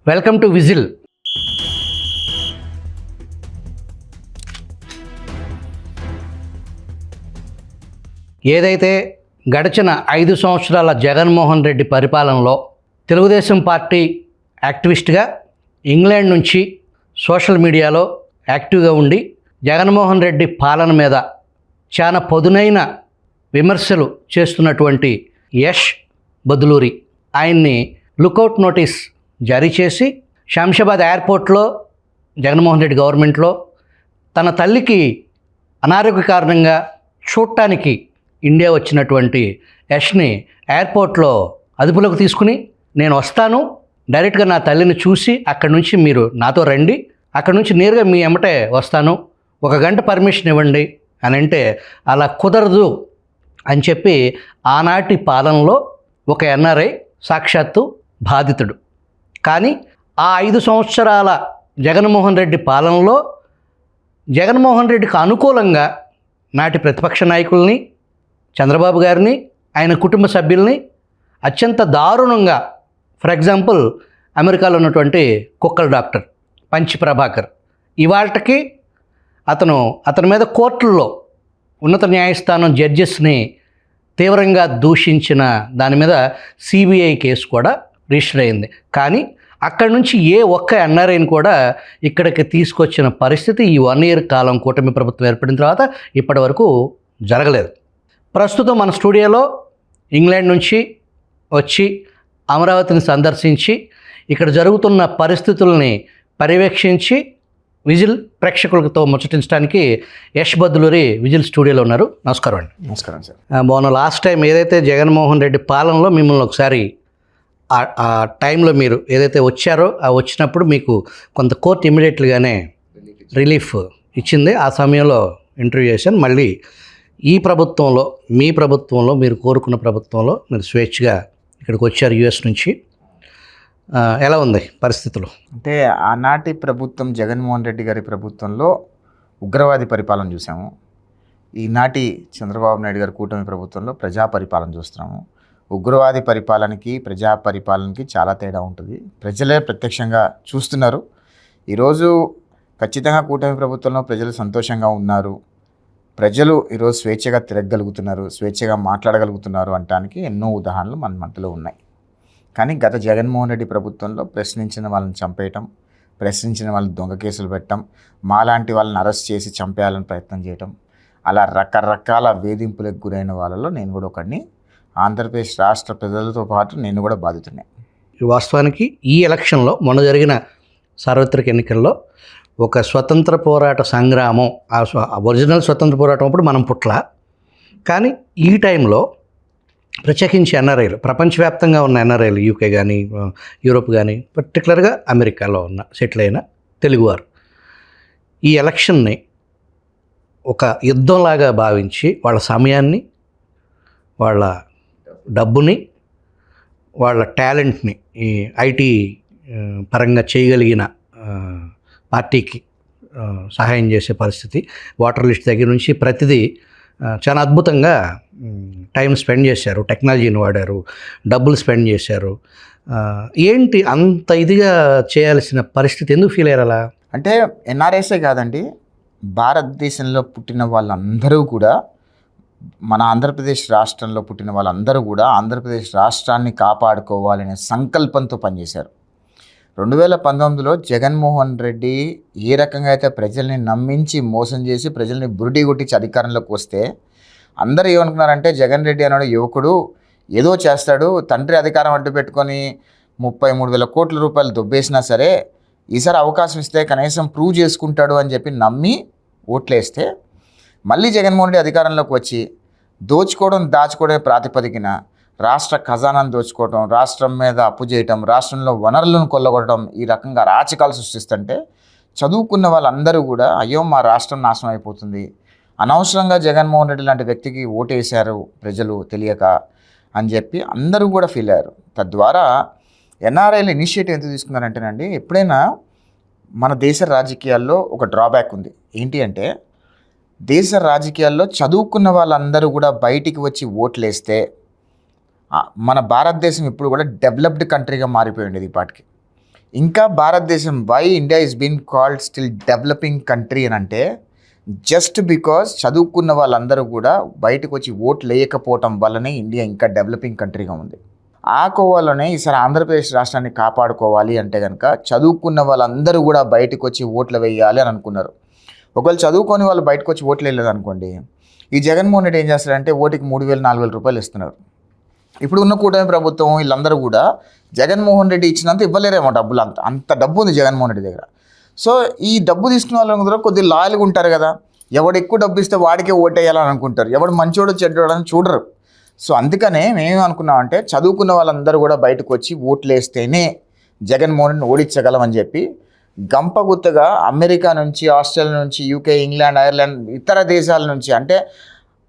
Welcome to whistle. ఏదైతే గడిచిన 5 సంవత్సరాల జగన్మోహన్ రెడ్డి పరిపాలనలో తెలుగుదేశం పార్టీ యాక్టివిస్ట్గా ఇంగ్లాండ్ నుంచి సోషల్ మీడియాలో యాక్టివ్గా ఉండి జగన్మోహన్ రెడ్డి పాలన మీద చాలా పదునైన విమర్శలు చేస్తున్నటువంటి యష్ బదులూరి ఆయన్ని లుకౌట్ నోటీస్ జారీ చేసి శంషాబాద్ ఎయిర్పోర్ట్లో జగన్మోహన్ రెడ్డి గవర్నమెంట్లో తన తల్లికి అనారోగ్య కారణంగా చూడటానికి ఇండియా వచ్చినటువంటి యష్ని ఎయిర్పోర్ట్లో అదుపులోకి తీసుకుని నేను వస్తాను, డైరెక్ట్గా నా తల్లిని చూసి అక్కడి నుంచి మీరు నాతో రండి, అక్కడి నుంచి నేరుగా మీ ఎమ్మటే వస్తాను, 1 గంట పర్మిషన్ ఇవ్వండి అని అంటే అలా కుదరదు అని చెప్పి ఆనాటి పాలనలో ఒక ఎన్ఆర్ఐ సాక్షాత్తు బాధితుడు. కానీ ఆ 5 సంవత్సరాల జగన్మోహన్ రెడ్డి పాలనలో జగన్మోహన్ రెడ్డికి అనుకూలంగా నాటి ప్రతిపక్ష నాయకుల్ని, చంద్రబాబు గారిని, ఆయన కుటుంబ సభ్యుల్ని అత్యంత దారుణంగా, ఫర్ ఎగ్జాంపుల్ అమెరికాలో ఉన్నటువంటి కుక్కల డాక్టర్ పంచి ప్రభాకర్ ఇవాళకి అతని మీద కోర్టుల్లో ఉన్నత న్యాయస్థానం జడ్జెస్ని తీవ్రంగా దూషించిన దాని మీద సిబిఐ కేసు కూడా రిజిస్టర్ అయింది. కానీ అక్కడి నుంచి ఏ ఒక్క ఎన్ఆర్ఐని కూడా ఇక్కడికి తీసుకొచ్చిన పరిస్థితి ఈ 1 ఇయర్ కాలం కూటమి ప్రభుత్వం ఏర్పడిన తర్వాత ఇప్పటి వరకు జరగలేదు. ప్రస్తుతం మన స్టూడియోలో ఇంగ్లాండ్ నుంచి వచ్చి అమరావతిని సందర్శించి ఇక్కడ జరుగుతున్న పరిస్థితుల్ని పర్యవేక్షించి విజిల్ ప్రేక్షకులతో ముచ్చటించడానికి యష్ బదులూరి విజిల్ స్టూడియోలో ఉన్నారు. నమస్కారం అండి. నమస్కారం సార్. మొన్న లాస్ట్ టైం ఏదైతే జగన్మోహన్ రెడ్డి పాలనలో మిమ్మల్ని ఒకసారి ఆ టైంలో మీరు ఏదైతే వచ్చారో ఆ వచ్చినప్పుడు మీకు కొంత కోర్టు ఇమీడియట్గానే రిలీఫ్ ఇచ్చింది. ఆ సమయంలో ఇంటర్వ్యూ చేశాను. మళ్ళీ ఈ ప్రభుత్వంలో, మీ ప్రభుత్వంలో, మీరు కోరుకున్న ప్రభుత్వంలో మీరు స్వేచ్ఛగా ఇక్కడికి వచ్చారు యుఎస్ నుంచి. ఎలా ఉంది పరిస్థితులు? అంటే ఆనాటి ప్రభుత్వం జగన్మోహన్ రెడ్డి గారి ప్రభుత్వంలో ఉగ్రవాది పరిపాలన చూసాము. ఈనాటి చంద్రబాబు నాయుడు గారి కూటమి ప్రభుత్వంలో ప్రజా పరిపాలన చూస్తున్నాము. ఉగ్రవాది పరిపాలనకి ప్రజా పరిపాలనకి చాలా తేడా ఉంటుంది. ప్రజలే ప్రత్యక్షంగా చూస్తున్నారు. ఈరోజు ఖచ్చితంగా కూటమి ప్రభుత్వంలో ప్రజలు సంతోషంగా ఉన్నారు. ప్రజలు ఈరోజు స్వేచ్ఛగా తిరగగలుగుతున్నారు, స్వేచ్ఛగా మాట్లాడగలుగుతున్నారు అనడానికి ఎన్నో ఉదాహరణలు మన మధ్యలో ఉన్నాయి. కానీ గత జగన్మోహన్ రెడ్డి ప్రభుత్వంలో ప్రశ్నించిన వాళ్ళని చంపేయటం, ప్రశ్నించిన వాళ్ళని దొంగ కేసులు పెట్టడం, మాలాంటి వాళ్ళని అరెస్ట్ చేసి చంపేయాలని ప్రయత్నం చేయటం, అలా రకరకాల వేధింపులకు గురైన వాళ్ళలో నేను కూడా ఒకడిని. ఆంధ్రప్రదేశ్ రాష్ట్ర ప్రజలతో పాటు నేను కూడా బాధితున్నే. వాస్తవానికి ఈ ఎలక్షన్లో మొన్న జరిగిన సార్వత్రిక ఎన్నికల్లో ఒక స్వతంత్ర పోరాట సంగ్రామం, ఒరిజినల్ స్వతంత్ర పోరాటం అప్పుడు మనం పుట్ల, కానీ ఈ టైంలో ప్రత్యేకించి ఎన్ఆర్ఐలు, ప్రపంచవ్యాప్తంగా ఉన్న ఎన్ఆర్ఐలు, యూకే కానీ యూరోప్ కానీ, పర్టికులర్గా అమెరికాలో ఉన్న సెటిల్ అయిన తెలుగువారు ఈ ఎలక్షన్ని ఒక యుద్ధంలాగా భావించి వాళ్ళ సమయాన్ని, వాళ్ళ డబ్బుని, వాళ్ళ టాలెంట్ని ఈ ఐటీ పరంగా చేయగలిగిన పార్టీకి సహాయం చేసే పరిస్థితి, వాటర్ లిస్ట్ దగ్గర నుంచి ప్రతిదీ చాలా అద్భుతంగా టైం స్పెండ్ చేశారు, టెక్నాలజీని వాడారు, డబ్బులు స్పెండ్ చేశారు. ఏంటి అంత ఇదిగా చేయాల్సిన పరిస్థితి? ఎందుకు ఫీల్ అయ్యారు అలా? అంటే ఎన్ఆర్ఎస్ఏ కాదండి, భారతదేశంలో పుట్టిన వాళ్ళందరూ కూడా, మన ఆంధ్రప్రదేశ్ రాష్ట్రంలో పుట్టిన వాళ్ళందరూ కూడా ఆంధ్రప్రదేశ్ రాష్ట్రాన్ని కాపాడుకోవాలనే సంకల్పంతో పనిచేశారు. 2019లో జగన్మోహన్ రెడ్డి ఏ రకంగా అయితే ప్రజల్ని నమ్మించి మోసం చేసి ప్రజల్ని బురిడి కొట్టించి అధికారంలోకి వస్తే అందరూ ఏమనుకున్నారంటే జగన్ రెడ్డి అన్నాడు యువకుడు ఏదో చేస్తాడు, తండ్రి అధికారం అడ్డు పెట్టుకొని 33,000 కోట్ల రూపాయలు దొబ్బేసినా సరే ఈసారి అవకాశం ఇస్తే కనీసం ప్రూవ్ చేసుకుంటాడు అని చెప్పి నమ్మి ఓట్లేస్తే మళ్ళీ జగన్మోహన్ రెడ్డి అధికారంలోకి వచ్చి దోచుకోవడం దాచుకోవడమే ప్రాతిపదికన రాష్ట్ర ఖజానాను దోచుకోవడం, రాష్ట్రం మీద అప్పు చేయటం, రాష్ట్రంలో వనరులను కొల్లగొట్టడం, ఈ రకంగా రాచకాలు సృష్టిస్తుంటే చదువుకున్న వాళ్ళందరూ కూడా అయ్యో మా రాష్ట్రం నాశనం అయిపోతుంది, అనవసరంగా జగన్మోహన్ రెడ్డి లాంటి వ్యక్తికి ఓటేశారు ప్రజలు తెలియక అని చెప్పి అందరూ కూడా ఫీల్ అయ్యారు. తద్వారా ఎన్ఆర్ఐలు ఇనిషియేటివ్ ఎంత తీసుకున్నారంటేనండి, ఎప్పుడైనా మన దేశ రాజకీయాల్లో ఒక డ్రాబ్యాక్ ఉంది. ఏంటి అంటే దేశ రాజకీయాల్లో చదువుకున్న వాళ్ళందరూ కూడా బయటికి వచ్చి ఓట్లేస్తే మన భారతదేశం ఇప్పుడు కూడా డెవలప్డ్ కంట్రీగా మారిపోయి ఉండేది ఈ పాటికి. ఇంకా Bharatadesam why India is been called still developing country అని అంటే జస్ట్ బికాజ్ చదువుకున్న వాళ్ళందరూ కూడా బయటకు వచ్చి ఓట్లు వేయకపోవటం వల్లనే ఇండియా ఇంకా డెవలపింగ్ కంట్రీగా ఉంది. ఆ కోవాలోనే ఈసారి ఆంధ్రప్రదేశ్ రాష్ట్రాన్ని కాపాడుకోవాలి అంటే కనుక చదువుకున్న వాళ్ళందరూ కూడా బయటకు వచ్చి ఓట్లు వేయాలి అని అనుకున్నారు. ఒకవేళ చదువుకొని వాళ్ళు బయటకు వచ్చి ఓట్లు వేయలేదు అనుకోండి, ఈ జగన్మోహన్ రెడ్డి ఏం చేస్తారంటే ఓటుకి 3,000-4,000 రూపాయలు ఇస్తున్నారు. ఇప్పుడు ఉన్న కూటమి ప్రభుత్వం వీళ్ళందరూ కూడా జగన్మోహన్ రెడ్డి ఇచ్చినంత ఇవ్వలేరేమో డబ్బులు, అంత డబ్బు ఉంది జగన్మోహన్ రెడ్డి దగ్గర. సో ఈ డబ్బు తీసుకున్న వాళ్ళందరూ కొద్దిగా లాయల్గా ఉంటారు కదా, ఎవడు ఎక్కువ డబ్బు ఇస్తే వాడికే ఓటేయాలని అనుకుంటారు, ఎవడు మంచోడు చెడ్డోడు అని చూడరు. సో అందుకనే మేము అనుకున్నామంటే చదువుకున్న వాళ్ళందరూ కూడా బయటకు వచ్చి ఓట్లు వేస్తేనే జగన్మోహన్ రెడ్డిని ఓడించగలమని చెప్పి గంపగుత్తగా అమెరికా నుంచి, ఆస్ట్రేలియా నుంచి, యూకే, ఇంగ్లాండ్, ఐర్లాండ్, ఇతర దేశాల నుంచి, అంటే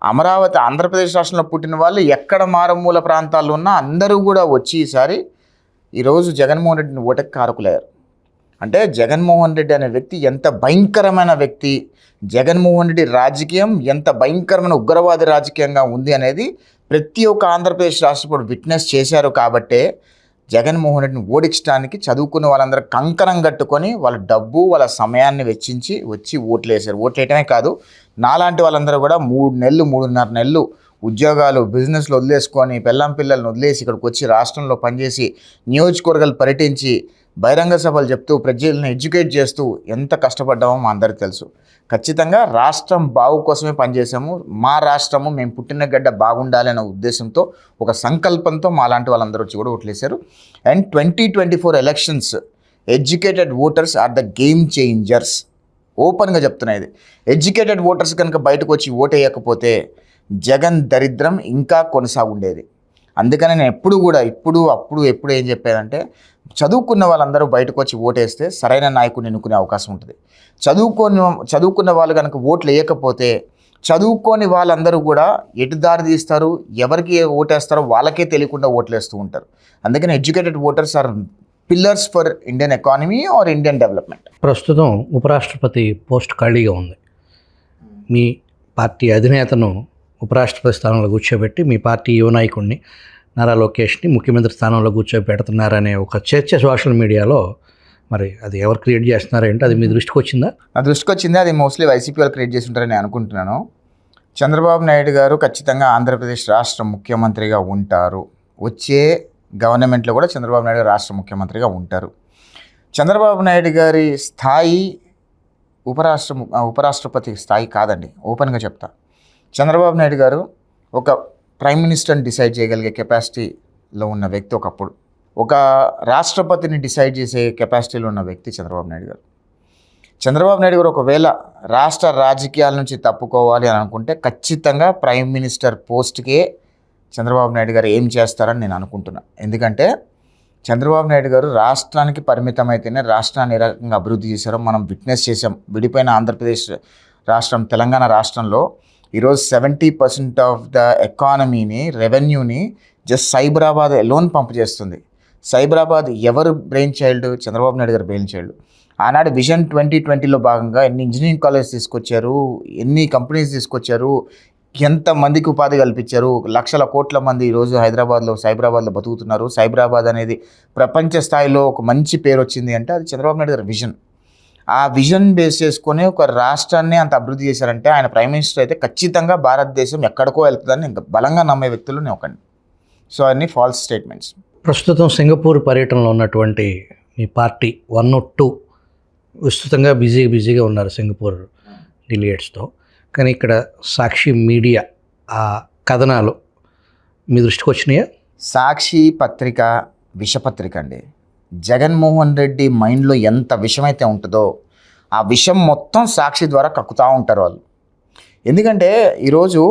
అమరావతి ఆంధ్రప్రదేశ్ రాష్ట్రంలో పుట్టిన వాళ్ళు ఎక్కడ మారుమూల ప్రాంతాల్లో ఉన్నా అందరూ కూడా వచ్చి ఈరోజు జగన్మోహన్ రెడ్డిని ఓటకి కారకులయ్యారు. అంటే జగన్మోహన్ రెడ్డి అనే వ్యక్తి ఎంత భయంకరమైన వ్యక్తి, జగన్మోహన్ రెడ్డి రాజకీయం ఎంత భయంకరమైన ఉగ్రవాది రాజకీయంగా ఉంది అనేది ప్రతి ఒక్క ఆంధ్రప్రదేశ్ రాష్ట్ర విట్నెస్ చేశారు. కాబట్టే జగన్మోహన్ రెడ్డిని ఓడించడానికి చదువుకున్న వాళ్ళందరూ కంకణం కట్టుకొని వాళ్ళ డబ్బు, వాళ్ళ సమయాన్ని వెచ్చించి వచ్చి ఓట్లు వేశారు. ఓట్లు వేయటమే కాదు, నాలాంటి వాళ్ళందరూ కూడా 3 నెలలు 3.5 నెలలు ఉద్యోగాలు, బిజినెస్లు వదిలేసుకొని పిల్లల్ని వదిలేసి ఇక్కడికి వచ్చి రాష్ట్రంలో పనిచేసి నియోజకవర్గాలు పర్యటించి బహిరంగ సభలు చెప్తూ ప్రజలను ఎడ్యుకేట్ చేస్తూ ఎంత కష్టపడ్డామో మా అందరికీ తెలుసు. ఖచ్చితంగా రాష్ట్రం బాగు కోసమే పనిచేసాము. మా రాష్ట్రము, మేము పుట్టిన గడ్డ బాగుండాలి అనే ఉద్దేశంతో, ఒక సంకల్పంతో మా లాంటి వాళ్ళందరూ వచ్చి కూడా ఓట్లేశారు. And 2024 elections educated voters are the game changers. ఓపెన్గా చెప్తున్నా ఇది. ఎడ్యుకేటెడ్ ఓటర్స్ కనుక బయటకు వచ్చి ఓటు వేయకపోతే జగన్ దరిద్రం ఇంకా కొనసాగుండేది. అందుకని నేను ఎప్పుడు ఏం చెప్పేదంటే, చదువుకున్న వాళ్ళందరూ బయటకు వచ్చి ఓటేస్తే సరైన నాయకుడిని ఎన్నుకునే అవకాశం ఉంటుంది. చదువుకున్న వాళ్ళు కనుక ఓట్లు వేయకపోతే చదువుకోని వాళ్ళందరూ కూడా ఎటు దారి తీస్తారు, ఎవరికి ఓటేస్తారో వాళ్ళకే తెలియకుండా ఓట్లేస్తూ ఉంటారు. అందుకని educated voters are pillars for Indian economy or Indian development. ప్రస్తుతం ఉపరాష్ట్రపతి పోస్ట్ ఖాళీగా ఉంది. మీ పార్టీ అధినేతను ఉపరాష్ట్రపతి స్థానంలో కూర్చోబెట్టి మీ పార్టీ యువ నాయకుడిని నారా లోకేష్ని ముఖ్యమంత్రి స్థానంలో కూర్చోబెడుతున్నారనే ఒక చర్చ సోషల్ మీడియాలో, మరి అది ఎవరు క్రియేట్ చేస్తున్నారంటే అది మీ దృష్టికి వచ్చిందా? నా దృష్టికి వచ్చింది. అది మోస్ట్లీ వైసీపీ వాళ్ళు క్రియేట్ చేసి ఉంటారని నేను అనుకుంటున్నాను. చంద్రబాబు నాయుడు గారు ఖచ్చితంగా ఆంధ్రప్రదేశ్ రాష్ట్ర ముఖ్యమంత్రిగా ఉంటారు. వచ్చే గవర్నమెంట్లో కూడా చంద్రబాబు నాయుడు గారు రాష్ట్ర ముఖ్యమంత్రిగా ఉంటారు. చంద్రబాబు నాయుడు గారి స్థాయి ఉపరాష్ట్రపతి స్థాయి కాదండి. ఓపెన్గా చెప్తా. చంద్రబాబు నాయుడు గారు ఒక ప్రైమ్ మినిస్టర్ని డిసైడ్ చేయగలిగే కెపాసిటీలో ఉన్న వ్యక్తి ఒకప్పుడు. ఒక రాష్ట్రపతిని డిసైడ్ చేసే కెపాసిటీలో ఉన్న వ్యక్తి చంద్రబాబు నాయుడు గారు. చంద్రబాబు నాయుడు గారు ఒకవేళ రాష్ట్ర రాజకీయాల నుంచి తప్పుకోవాలి అని అనుకుంటే ఖచ్చితంగా ప్రైమ్ మినిస్టర్ పోస్ట్కే చంద్రబాబు నాయుడు గారు ఏం చేస్తారని నేను అనుకుంటున్నాను. ఎందుకంటే చంద్రబాబు నాయుడు గారు రాష్ట్రానికి పరిమితమైతేనే రాష్ట్రాన్ని ఏ రకంగా అభివృద్ధి చేశారో మనం విట్నెస్ చేసాం. విడిపోయిన ఆంధ్రప్రదేశ్ రాష్ట్రం, తెలంగాణ రాష్ట్రంలో ఈరోజు 70% ఆఫ్ ద ఎకానమీని, రెవెన్యూని జస్ట్ సైబరాబాద్ ఎలోన్ పంప్ చేస్తుంది. సైబరాబాద్ ఎవరు brain child? Chandrababu Naidu garu brain child. ఆనాడు విజన్ 2020లో భాగంగా ఎన్ని ఇంజనీరింగ్ కాలేజ్ తీసుకొచ్చారు, ఎన్ని కంపెనీస్ తీసుకొచ్చారు, ఎంతమందికి ఉపాధి కల్పించారు. లక్షల కోట్ల మంది ఈరోజు సైబరాబాద్లో బతుకుతున్నారు. సైబరాబాద్ అనేది ప్రపంచ స్థాయిలో ఒక మంచి పేరు వచ్చింది అంటే అది చంద్రబాబు నాయుడు గారి విజన్. ఆ విజన్ బేస్ చేసుకొని ఒక రాష్ట్రాన్ని అంత అభివృద్ధి చేశారంటే ఆయన ప్రైమ్ మినిస్టర్ అయితే ఖచ్చితంగా భారతదేశం ఎక్కడికో వెళ్తుందని ఇంకా బలంగా నమ్మే వ్యక్తులు నేను ఒకటి. సో అన్ని ఫాల్స్ స్టేట్మెంట్స్. ప్రస్తుతం సింగపూర్ పర్యటనలో ఉన్నటువంటి మీ పార్టీ 102 విస్తృతంగా బిజీగా ఉన్నారు సింగపూర్ డెలిగేట్స్తో. కానీ ఇక్కడ సాక్షి మీడియా ఆ కథనాలు మీ దృష్టికి వచ్చినాయా? సాక్షి పత్రిక విషపత్రిక అండి. జగన్మోహన్ రెడ్డి మైండ్లో ఎంత విషమైతే ఉంటుందో ఆ విషం మొత్తం సాక్షి ద్వారా కక్కుతూ ఉంటారు వాళ్ళు. ఎందుకంటే ఈరోజు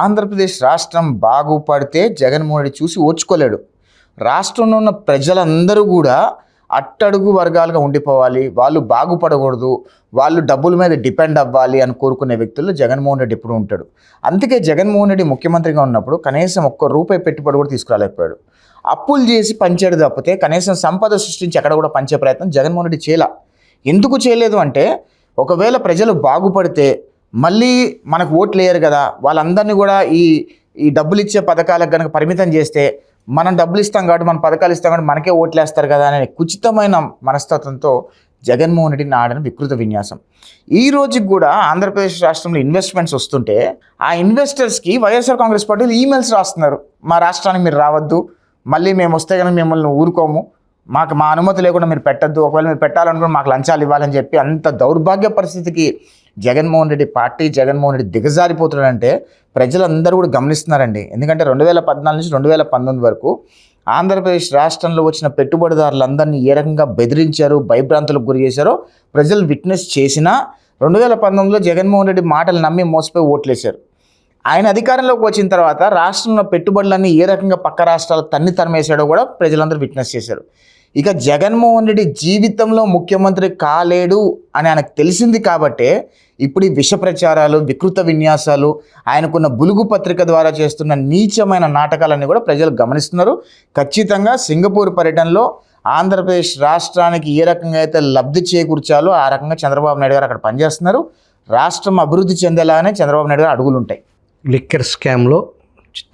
ఆంధ్రప్రదేశ్ రాష్ట్రం బాగుపడితే జగన్మోహన్ రెడ్డి చూసి ఓర్చుకోలేడు. రాష్ట్రంలో ఉన్న ప్రజలందరూ కూడా అట్టడుగు వర్గాలుగా ఉండిపోవాలి, వాళ్ళు బాగుపడకూడదు, వాళ్ళు డబ్బుల మీద డిపెండ్ అవ్వాలి అని కోరుకునే వ్యక్తుల్లో జగన్మోహన్ రెడ్డి ఎప్పుడు ఉంటాడు. అందుకే జగన్మోహన్ రెడ్డి ముఖ్యమంత్రిగా ఉన్నప్పుడు కనీసం ₹1 పెట్టుబడి కూడా తీసుకురాలేకపోయాడు. అప్పులు చేసి పంచాడు తప్పితే కనీసం సంపద సృష్టించి ఎక్కడ కూడా పంచే ప్రయత్నం జగన్మోహన్ రెడ్డి చేయలే. ఎందుకు చేయలేదు అంటే, ఒకవేళ ప్రజలు బాగుపడితే మళ్ళీ మనకు ఓట్లు వేయరు కదా, వాళ్ళందరినీ కూడా ఈ డబ్బులు ఇచ్చే పథకాలకు కనుక పరిమితం చేస్తే మనం డబ్బులు ఇస్తాం కాబట్టి, మన పథకాలు ఇస్తాం కాబట్టి మనకే ఓట్లేస్తారు కదా అనే కుచితమైన మనస్తత్వంతో జగన్మోహన్ రెడ్డిని ఆడిన వికృత విన్యాసం. ఈ రోజుకి కూడా ఆంధ్రప్రదేశ్ రాష్ట్రంలో ఇన్వెస్ట్మెంట్స్ వస్తుంటే ఆ ఇన్వెస్టర్స్కి వైఎస్ఆర్ కాంగ్రెస్ పార్టీలు ఈమెయిల్స్ రాస్తున్నారు, మా రాష్ట్రానికి మీరు రావద్దు, మళ్ళీ మేము వస్తే కనుక మిమ్మల్ని ఊరుకోము, మా అనుమతి లేకుండా మీరు పెట్టద్దు, ఒకవేళ మీరు పెట్టాలనుకుని మాకు లంచాలు ఇవ్వాలని చెప్పి అంత దౌర్భాగ్య పరిస్థితికి జగన్మోహన్ రెడ్డి పార్టీ, జగన్మోహన్ రెడ్డి దిగజారిపోతున్నాడంటే ప్రజలందరూ కూడా గమనిస్తున్నారండి. ఎందుకంటే 2014 నుంచి 2019 వరకు ఆంధ్రప్రదేశ్ రాష్ట్రంలో వచ్చిన పెట్టుబడిదారులందరినీ ఏ రకంగా బెదిరించారు, భయభ్రాంతులకు గురి చేశారో ప్రజలు విట్నెస్ చేసినా 2019లో జగన్మోహన్ రెడ్డి మాటలు నమ్మి మోసపోయి ఓట్లేశారు. ఆయన అధికారంలోకి వచ్చిన తర్వాత రాష్ట్రంలో పెట్టుబడులన్నీ ఏ రకంగా పక్క రాష్ట్రాలు తరిమేశాడో కూడా ప్రజలందరూ విట్నెస్ చేశారు. ఇక జగన్మోహన్ రెడ్డి జీవితంలో ముఖ్యమంత్రి కాలేడు అని ఆయనకు తెలిసింది కాబట్టే ఇప్పుడు ఈ విష ప్రచారాలు, వికృత విన్యాసాలు, ఆయనకున్న బులుగు పత్రిక ద్వారా చేస్తున్న నీచమైన నాటకాలన్నీ కూడా ప్రజలు గమనిస్తున్నారు. ఖచ్చితంగా సింగపూర్ పర్యటనలో ఆంధ్రప్రదేశ్ రాష్ట్రానికి ఏ రకంగా అయితే లబ్ధి చేకూర్చాలో ఆ రకంగా చంద్రబాబు నాయుడు గారు అక్కడ పనిచేస్తున్నారు. రాష్ట్రం అభివృద్ధి చెందేలాగానే చంద్రబాబు నాయుడు గారు అడుగులు ఉంటాయి. లిక్కర్ స్కామ్లో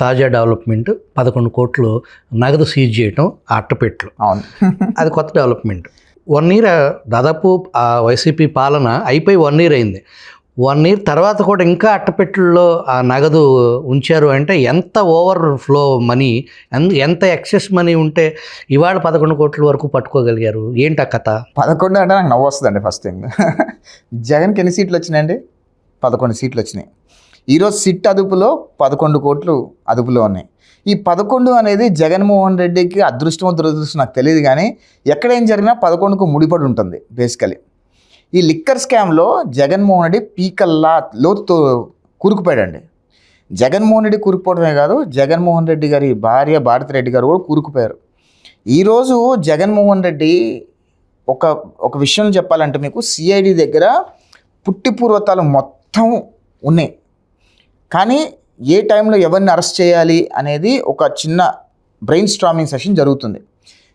తాజా డెవలప్మెంట్ 11 కోట్లు నగదు సీజ్ చేయటం ఆ అట్టపెట్లు. అవును, అది కొత్త డెవలప్మెంట్. 1 ఇయర్ దాదాపు ఆ వైసీపీ పాలన అయిపోయి 1 ఇయర్ అయింది. 1 ఇయర్ తర్వాత కూడా ఇంకా అట్టపెట్టుల్లో ఆ నగదు ఉంచారు అంటే ఎంత ఓవర్ ఫ్లో మనీ, ఎంత ఎక్సెస్ మనీ ఉంటే ఇవాళ 11 కోట్ల వరకు పట్టుకోగలిగారు. ఏంటి ఆ కథ? 11 అంటే నాకు నవ్వు వస్తుందండి. ఫస్ట్ థింగ్, జగన్కి ఎన్ని సీట్లు వచ్చినాయండి? 11 సీట్లు వచ్చినాయి. ఈరోజు సిట్ అదుపులో 11 కోట్లు అదుపులో ఉన్నాయి. ఈ 11 అనేది జగన్మోహన్ రెడ్డికి అదృష్టమో దురదృష్టం నాకు తెలియదు, కానీ ఎక్కడేం జరిగినా 11కు ముడిపడి ఉంటుంది బేసికలీ. ఈ లిక్కర్ స్కామ్లో జగన్మోహన్ రెడ్డి పీకల్లా లోతుతో కూరుకుపోయాడండి. జగన్మోహన్ రెడ్డి కూరుకుపోవడమే కాదు, జగన్మోహన్ రెడ్డి గారి భార్య భారతిరెడ్డి గారు కూడా కూరుకుపోయారు. ఈరోజు జగన్మోహన్ రెడ్డి ఒక విషయం చెప్పాలంటే మీకు, సిఐడి దగ్గర పుట్టి పూర్వతాలు మొత్తం ఉన్నాయి, కానీ ఏ టైంలో ఎవరిని అరెస్ట్ చేయాలి అనేది ఒక చిన్న బ్రెయిన్ స్ట్రామింగ్ సెషన్ జరుగుతుంది.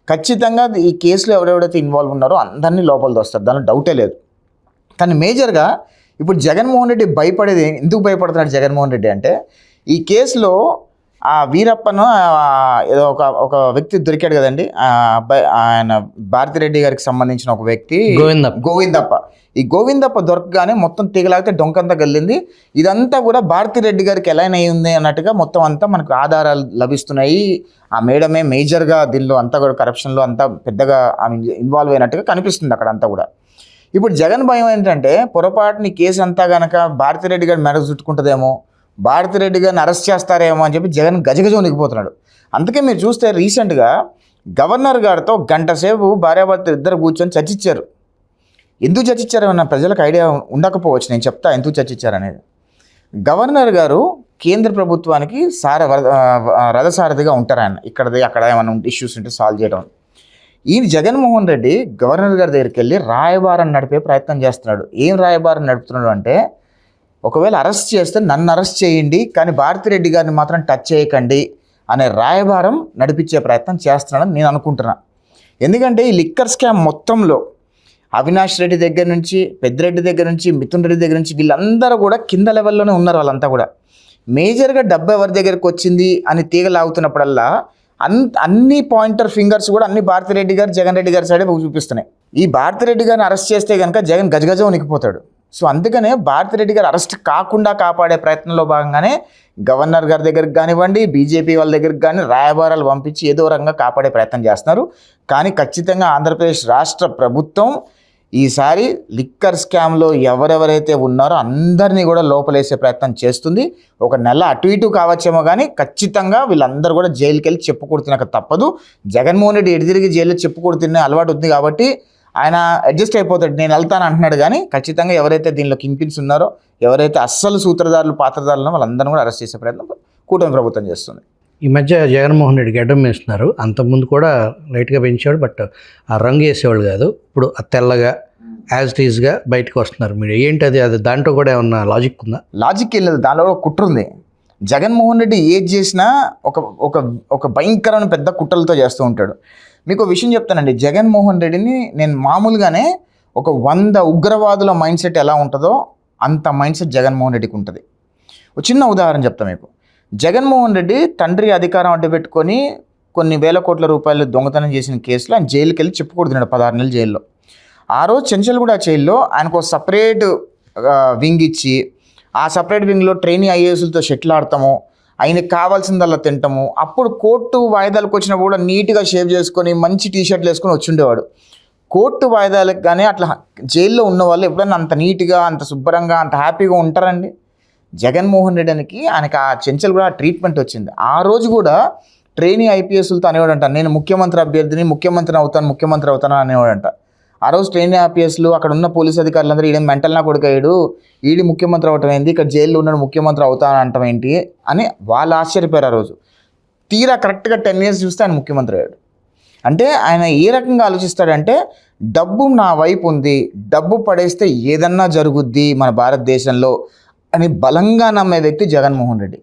ఖచ్చితంగా ఈ కేసులో ఎవరెవరైతే ఇన్వాల్వ్ ఉన్నారో అందరినీ లోపల దోస్తారు, దానిలో డౌటే లేదు. కానీ మేజర్గా ఇప్పుడు జగన్మోహన్ రెడ్డి భయపడేది, ఎందుకు భయపడుతున్నాడు జగన్మోహన్ రెడ్డి అంటే, ఈ కేసులో ఆ వీరప్పను ఏదో ఒక వ్యక్తి దొరికాడు కదండి, ఆయన భారతిరెడ్డి గారికి సంబంధించిన ఒక వ్యక్తి గోవిందప్ప. ఈ గోవిందప్ప దొరకగానే మొత్తం తీగలాగితే డొంకంతా గల్లింది. ఇదంతా కూడా భారతిరెడ్డి గారికి ఎలా అయింది అన్నట్టుగా మొత్తం అంతా మనకు ఆధారాలు లభిస్తున్నాయి. ఆ మేడమే మేజర్గా దీనిలో అంతా కూడా కరప్షన్లో అంతా పెద్దగా ఇన్వాల్వ్ అయినట్టుగా కనిపిస్తుంది అక్కడ అంతా కూడా. ఇప్పుడు జగన్ భయం ఏంటంటే, పొరపాటుని కేసు అంతా కనుక భారతిరెడ్డి గారి మెడ చుట్టుకుంటుందేమో, భారతిరెడ్డి గారిని అరెస్ట్ చేస్తారేమో అని చెప్పి జగన్ గజగజ వణికిపోతున్నాడు. అందుకే మీరు చూస్తే రీసెంట్గా గవర్నర్ గారితో గంట సేపు భార్యాభర్తలు ఇద్దరు కూర్చొని చర్చించారు. ఎందుకు చర్చించారన్న ప్రజలకు ఐడియా ఉండకపోవచ్చు, నేను చెప్తా ఎందుకు చర్చించారనేది. గవర్నర్ గారు కేంద్ర ప్రభుత్వానికి రథసారథిగా ఉంటారు. ఆయన అక్కడ ఏమైనా ఇష్యూస్ ఉంటే సాల్వ్ చేయడం. ఈయన జగన్మోహన్ రెడ్డి గవర్నర్ గారి దగ్గరికి వెళ్ళి రాయబారం నడిపే ప్రయత్నం చేస్తున్నాడు. ఏం రాయబారం నడుపుతున్నాడు అంటే, ఒకవేళ అరెస్ట్ చేస్తే నన్ను అరెస్ట్ చేయండి, కానీ భారతిరెడ్డి గారిని మాత్రం టచ్ చేయకండి అనే రాయబారం నడిపించే ప్రయత్నం చేస్తున్నాడని నేను అనుకుంటున్నా. ఎందుకంటే ఈ లిక్కర్ స్కామ్ మొత్తంలో అవినాష్ రెడ్డి దగ్గర నుంచి, పెద్దిరెడ్డి దగ్గర నుంచి, మిథున్ రెడ్డి దగ్గర నుంచి వీళ్ళందరూ కూడా కింద లెవెల్లోనే ఉన్నారు. వాళ్ళంతా కూడా మేజర్గా డబ్బు ఎవరి దగ్గరికి వచ్చింది అని తీగలాగుతున్నప్పుడల్లా అన్ని పాయింటర్ ఫింగర్స్ కూడా అన్ని భారతిరెడ్డి గారు, జగన్ రెడ్డి గారి సైడే చూపిస్తున్నాయి. ఈ భారతిరెడ్డి గారిని అరెస్ట్ చేస్తే కనుక జగన్ గజగజ వణికిపోతాడు. సో అందుకనే భారతిరెడ్డి గారు అరెస్ట్ కాకుండా కాపాడే ప్రయత్నంలో భాగంగానే గవర్నర్ గారి దగ్గరికి కానివ్వండి, బీజేపీ వాళ్ళ దగ్గరికి కానీ రాయబారాలు పంపించి ఏదో రకంగా కాపాడే ప్రయత్నం చేస్తున్నారు. కానీ ఖచ్చితంగా ఆంధ్రప్రదేశ్ రాష్ట్ర ప్రభుత్వం ఈసారి లిక్కర్ స్కామ్లో ఎవరెవరైతే ఉన్నారో అందరినీ కూడా లోపలేసే ప్రయత్నం చేస్తుంది. ఒక నెల అటు ఇటు కావచ్చేమో, కానీ ఖచ్చితంగా వీళ్ళందరూ కూడా జైలుకి వెళ్ళి చెప్పుకొడుతున్నక తప్పదు. జగన్మోహన్ రెడ్డి ఎటు తిరిగి జైల్లో చెప్పుకొడుతున్న అలవాటు ఉంది కాబట్టి ఆయన అడ్జస్ట్ అయిపోతాడు, నేను వెళ్తాను అంటున్నాడు. కానీ ఖచ్చితంగా ఎవరైతే దీనిలో కింగ్పిన్స్ ఉన్నారో, ఎవరైతే అస్సలు సూత్రధారులు పాత్రధారులు వాళ్ళందరినీ కూడా అరెస్ట్ చేసే ప్రయత్నం కూటమి ప్రభుత్వం చేస్తుంది. ఈ మధ్య జగన్మోహన్ రెడ్డి గడ్డం వేస్తున్నారు. అంతకుముందు కూడా లైట్గా పెంచాడు, బట్ ఆ రంగు వేసేవాళ్ళు కాదు. ఇప్పుడు ఆ తెల్లగా యాజ్ ఇట్ ఈజ్గా బయటకు వస్తున్నారు. మీరు ఏంటి అది దాంట్లో కూడా ఏమన్నా లాజిక్ ఉందా? లాజిక్ ఏం లేదు, దానిలో కూడా కుట్ర ఉంది. జగన్మోహన్ రెడ్డి ఏది చేసినా ఒక భయంకరమైన పెద్ద కుట్రలతో చేస్తూ ఉంటాడు. మీకు ఒక విషయం చెప్తానండి, జగన్మోహన్ రెడ్డిని నేను మామూలుగానే ఒక 100 ఉగ్రవాదుల మైండ్ సెట్ ఎలా ఉంటుందో అంత మైండ్ సెట్ జగన్మోహన్ రెడ్డికి ఉంటుంది. ఒక చిన్న ఉదాహరణ చెప్తాను మీకు. జగన్మోహన్ రెడ్డి తండ్రి అధికారం అడ్డు పెట్టుకొని కొన్ని వేల కోట్ల రూపాయలు దొంగతనం చేసిన కేసులో ఆయన జైలుకి వెళ్ళి చెప్పుకూడుతున్నాడు 16 నెలలు జైల్లో. ఆ రోజు చెంచల్గూడ జైల్లో ఆయనకు ఒక సపరేట్ వింగ్ ఇచ్చి ఆ సపరేట్ వింగ్లో ట్రైనీ ఐఏఎస్లతో షటిల్ ఆడతాము, ఆయనకి కావాల్సిందల్లా తింటాము. అప్పుడు కోర్టు వాయిదాలకు వచ్చినా కూడా నీట్గా షేవ్ చేసుకొని మంచి టీషర్ట్లు వేసుకొని వచ్చి ఉండేవాడు. కోర్టు వాయిదాలకు కానీ అట్లా జైల్లో ఉన్న వాళ్ళు ఎప్పుడైనా అంత నీట్గా, అంత శుభ్రంగా, అంత హ్యాపీగా ఉంటారండి? జగన్మోహన్ రెడ్డికి ఆయనకి ఆ చెంచల్ కూడా ట్రీట్మెంట్ వచ్చింది. ఆ రోజు కూడా ట్రైనీ ఐపీఎస్లతో అనేవాడంట, నేను ముఖ్యమంత్రి అభ్యర్థిని, ముఖ్యమంత్రి అవుతాను అనేవాడంట. ఆ రోజు ట్రైనీ ఐపీఎస్లు అక్కడ ఉన్న పోలీస్ అధికారులందరూ ఈయన మెంటల్ నా కొడుకయ్యాడు, ఈడి ముఖ్యమంత్రి అవటం ఏంది, ఇక్కడ జైల్లో ఉన్నాడు ముఖ్యమంత్రి అవుతాను అంటాం ఏంటి అని వాళ్ళు ఆశ్చర్యపోయారు. ఆ రోజు తీరా కరెక్ట్గా 10 years చూస్తే ఆయన ముఖ్యమంత్రి అయ్యాడు. అంటే ఆయన ఏ రకంగా ఆలోచిస్తాడంటే, డబ్బు నా వైపు ఉంది, డబ్బు పడేస్తే ఏదన్నా జరుగుద్ది మన భారతదేశంలో అని బలంగా నమ్మే వ్యక్తి జగన్మోహన్ రెడ్డి.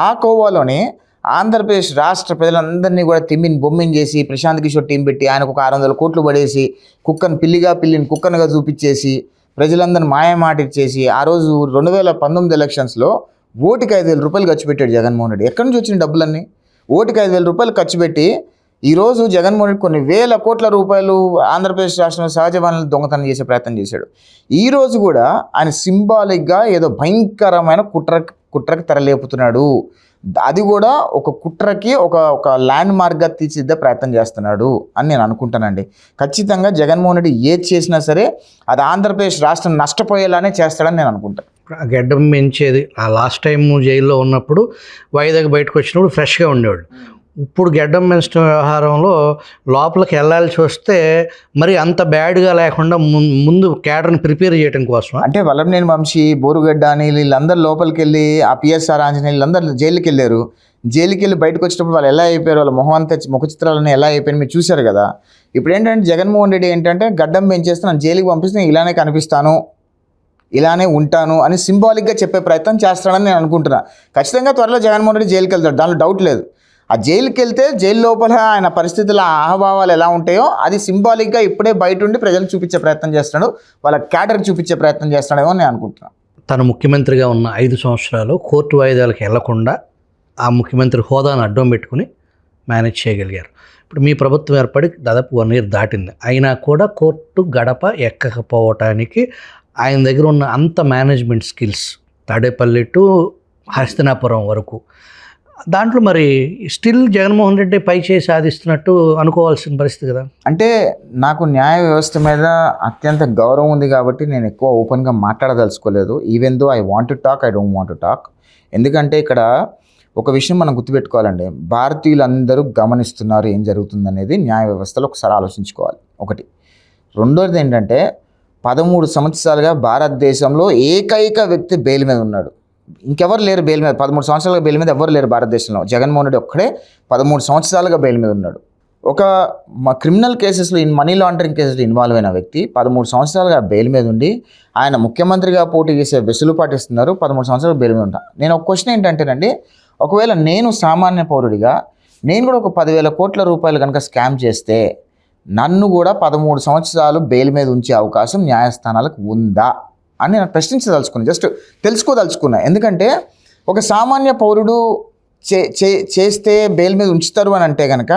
ఆ కోవాలోనే ఆంధ్రప్రదేశ్ రాష్ట్ర ప్రజలందరినీ కూడా బొమ్మిని చేసి ప్రశాంత్ కిషోర్ టీం పెట్టి ఆయనకు ఒక 600 కోట్లు పడేసి పిల్లిని కుక్కనుగా చూపించేసి ప్రజలందరిని మాయమాట ఇచ్చేసి ఆ రోజు 2019 ఎలక్షన్స్లో ఓటుకి 5,000 రూపాయలు ఖర్చు పెట్టాడు జగన్మోహన్ రెడ్డి. ఎక్కడి నుంచి వచ్చిన డబ్బులన్నీ? ఓటుకి 5,000 రూపాయలు ఖర్చు పెట్టి ఈరోజు జగన్మోహన్ రెడ్డి కొన్ని వేల కోట్ల రూపాయలు ఆంధ్రప్రదేశ్ రాష్ట్రంలో సహజ వనరులు దొంగతనం చేసే ప్రయత్నం చేశాడు. ఈరోజు కూడా ఆయన సింబాలిక్గా ఏదో భయంకరమైన కుట్రకి తెరలేపుతున్నాడు. అది కూడా ఒక కుట్రకి ఒక ల్యాండ్ మార్క్గా తీర్చిదిద్దే ప్రయత్నం చేస్తున్నాడు అని నేను అనుకుంటానండి. ఖచ్చితంగా జగన్మోహన్ రెడ్డి ఏది చేసినా సరే అది ఆంధ్రప్రదేశ్ రాష్ట్రం నష్టపోయేలానే చేస్తాడని నేను అనుకుంటాను. గడ్డం పెంచేది ఆ లాస్ట్ టైం జైల్లో ఉన్నప్పుడు వైజాగ్ బయటకు వచ్చినప్పుడు ఫ్రెష్గా ఉండేవాడు. ఇప్పుడు గడ్డం పెంచడం వ్యవహారంలో లోపలికి వెళ్ళాల్సి వస్తే మరి అంత బ్యాడ్గా లేకుండా ముందు క్యాడర్ని ప్రిపేర్ చేయడం కోసం అంటే వల్లభనేని వంశీ, బోరుగడ్డ అని వీళ్ళందరూ లోపలికి వెళ్ళి ఆ పిఎస్ఆర్ ఆంజనేయులు వీళ్ళందరూ జైలుకి వెళ్ళారు. జైలుకి వెళ్ళి బయటకు వచ్చేటప్పుడు వాళ్ళు ఎలా అయిపోయారు, వాళ్ళ ముఖ చిత్రాలన్నీ ఎలా అయిపోయారు మీరు చూశారు కదా. ఇప్పుడు ఏంటంటే జగన్మోహన్ రెడ్డి ఏంటంటే గడ్డం పెంచేస్తే నన్ను జైలుకి పంపిస్తే నేను ఇలానే కనిపిస్తాను, ఇలానే ఉంటాను అని సింబాలిక్గా చెప్పే ప్రయత్నం చేస్తాడని నేను అనుకుంటున్నా. ఖచ్చితంగా త్వరలో జగన్మోహన్ రెడ్డి జైలుకి వెళ్తాడు, దానిలో డౌట్ లేదు. ఆ జైలుకి వెళ్తే జైలు లోపల ఆయన పరిస్థితుల ఆహభావాలు ఎలా ఉంటాయో అది సింబాలిక్గా ఇప్పుడే బయట ఉండి ప్రజలకు చూపించే ప్రయత్నం చేస్తున్నాడు, వాళ్ళ క్యాడర్కి చూపించే ప్రయత్నం చేస్తున్నాడేమో నేను అనుకుంటున్నాను. తను ముఖ్యమంత్రిగా ఉన్న 5 సంవత్సరాలు కోర్టు వాయిదాలకు వెళ్లకుండా ఆ ముఖ్యమంత్రి హోదాను అడ్డం పెట్టుకుని మేనేజ్ చేయగలిగారు. ఇప్పుడు మీ ప్రభుత్వం ఏర్పడి దాదాపు 1 year దాటింది, అయినా కూడా కోర్టు గడప ఎక్కకపోవటానికి ఆయన దగ్గర ఉన్న అంత management skills Tadepalli to Hastinapuram వరకు దాంట్లో మరి స్టిల్ జగన్మోహన్ రెడ్డి పై చేసి సాధిస్తున్నట్టు అనుకోవాల్సిన పరిస్థితి కదా. అంటే నాకు న్యాయ వ్యవస్థ మీద అత్యంత గౌరవం ఉంది కాబట్టి నేను ఎక్కువ ఓపెన్గా మాట్లాడదలుచుకోలేదు. Even though I want to talk, I don't want to talk. ఎందుకంటే ఇక్కడ ఒక విషయం మనం గుర్తుపెట్టుకోవాలండి, భారతీయులందరూ గమనిస్తున్నారు ఏం జరుగుతుందనేది న్యాయ వ్యవస్థలో ఒకసారి ఆలోచించుకోవాలి. ఒకటి. రెండోది ఏంటంటే 13 సంవత్సరాలుగా భారతదేశంలో ఏకైక వ్యక్తి బెయిల్ మీద ఉన్నాడు, ఇంకెవరు లేరు బెయిల్ మీద. 13 సంవత్సరాలుగా బెయిల్ మీద ఎవరు లేరు భారతదేశంలో. జగన్మోహన్ రెడ్డి ఒక్కడే 13 సంవత్సరాలుగా బెయిల్ మీద ఉన్నాడు. ఒక క్రిమినల్ కేసెస్లో మనీ లాండరింగ్ కేసులో ఇన్వాల్వ్ అయిన వ్యక్తి 13 సంవత్సరాలుగా బెయిల్ మీద ఉండి ఆయన ముఖ్యమంత్రిగా పోటీ చేసే వెసులుబాటు ఇస్తున్నారు. 13 సంవత్సరాలు బెయిల్ మీద ఉంటా. నేను ఒక క్వశ్చన్ ఏంటంటేనండి, ఒకవేళ నేను సామాన్య పౌరుడిగా నేను కూడా ఒక 10,000 కోట్ల రూపాయలు కనుక స్కామ్ చేస్తే నన్ను కూడా 13 సంవత్సరాలు బెయిల్ మీద ఉంచే అవకాశం న్యాయస్థానాలకు ఉందా అని నేను ప్రశ్నించదలుచుకున్నాను, జస్ట్ తెలుసుకోదలుచుకున్నా. ఎందుకంటే ఒక సామాన్య పౌరుడు చేస్తే బెయిల్ మీద ఉంచుతారు అని అంటే కనుక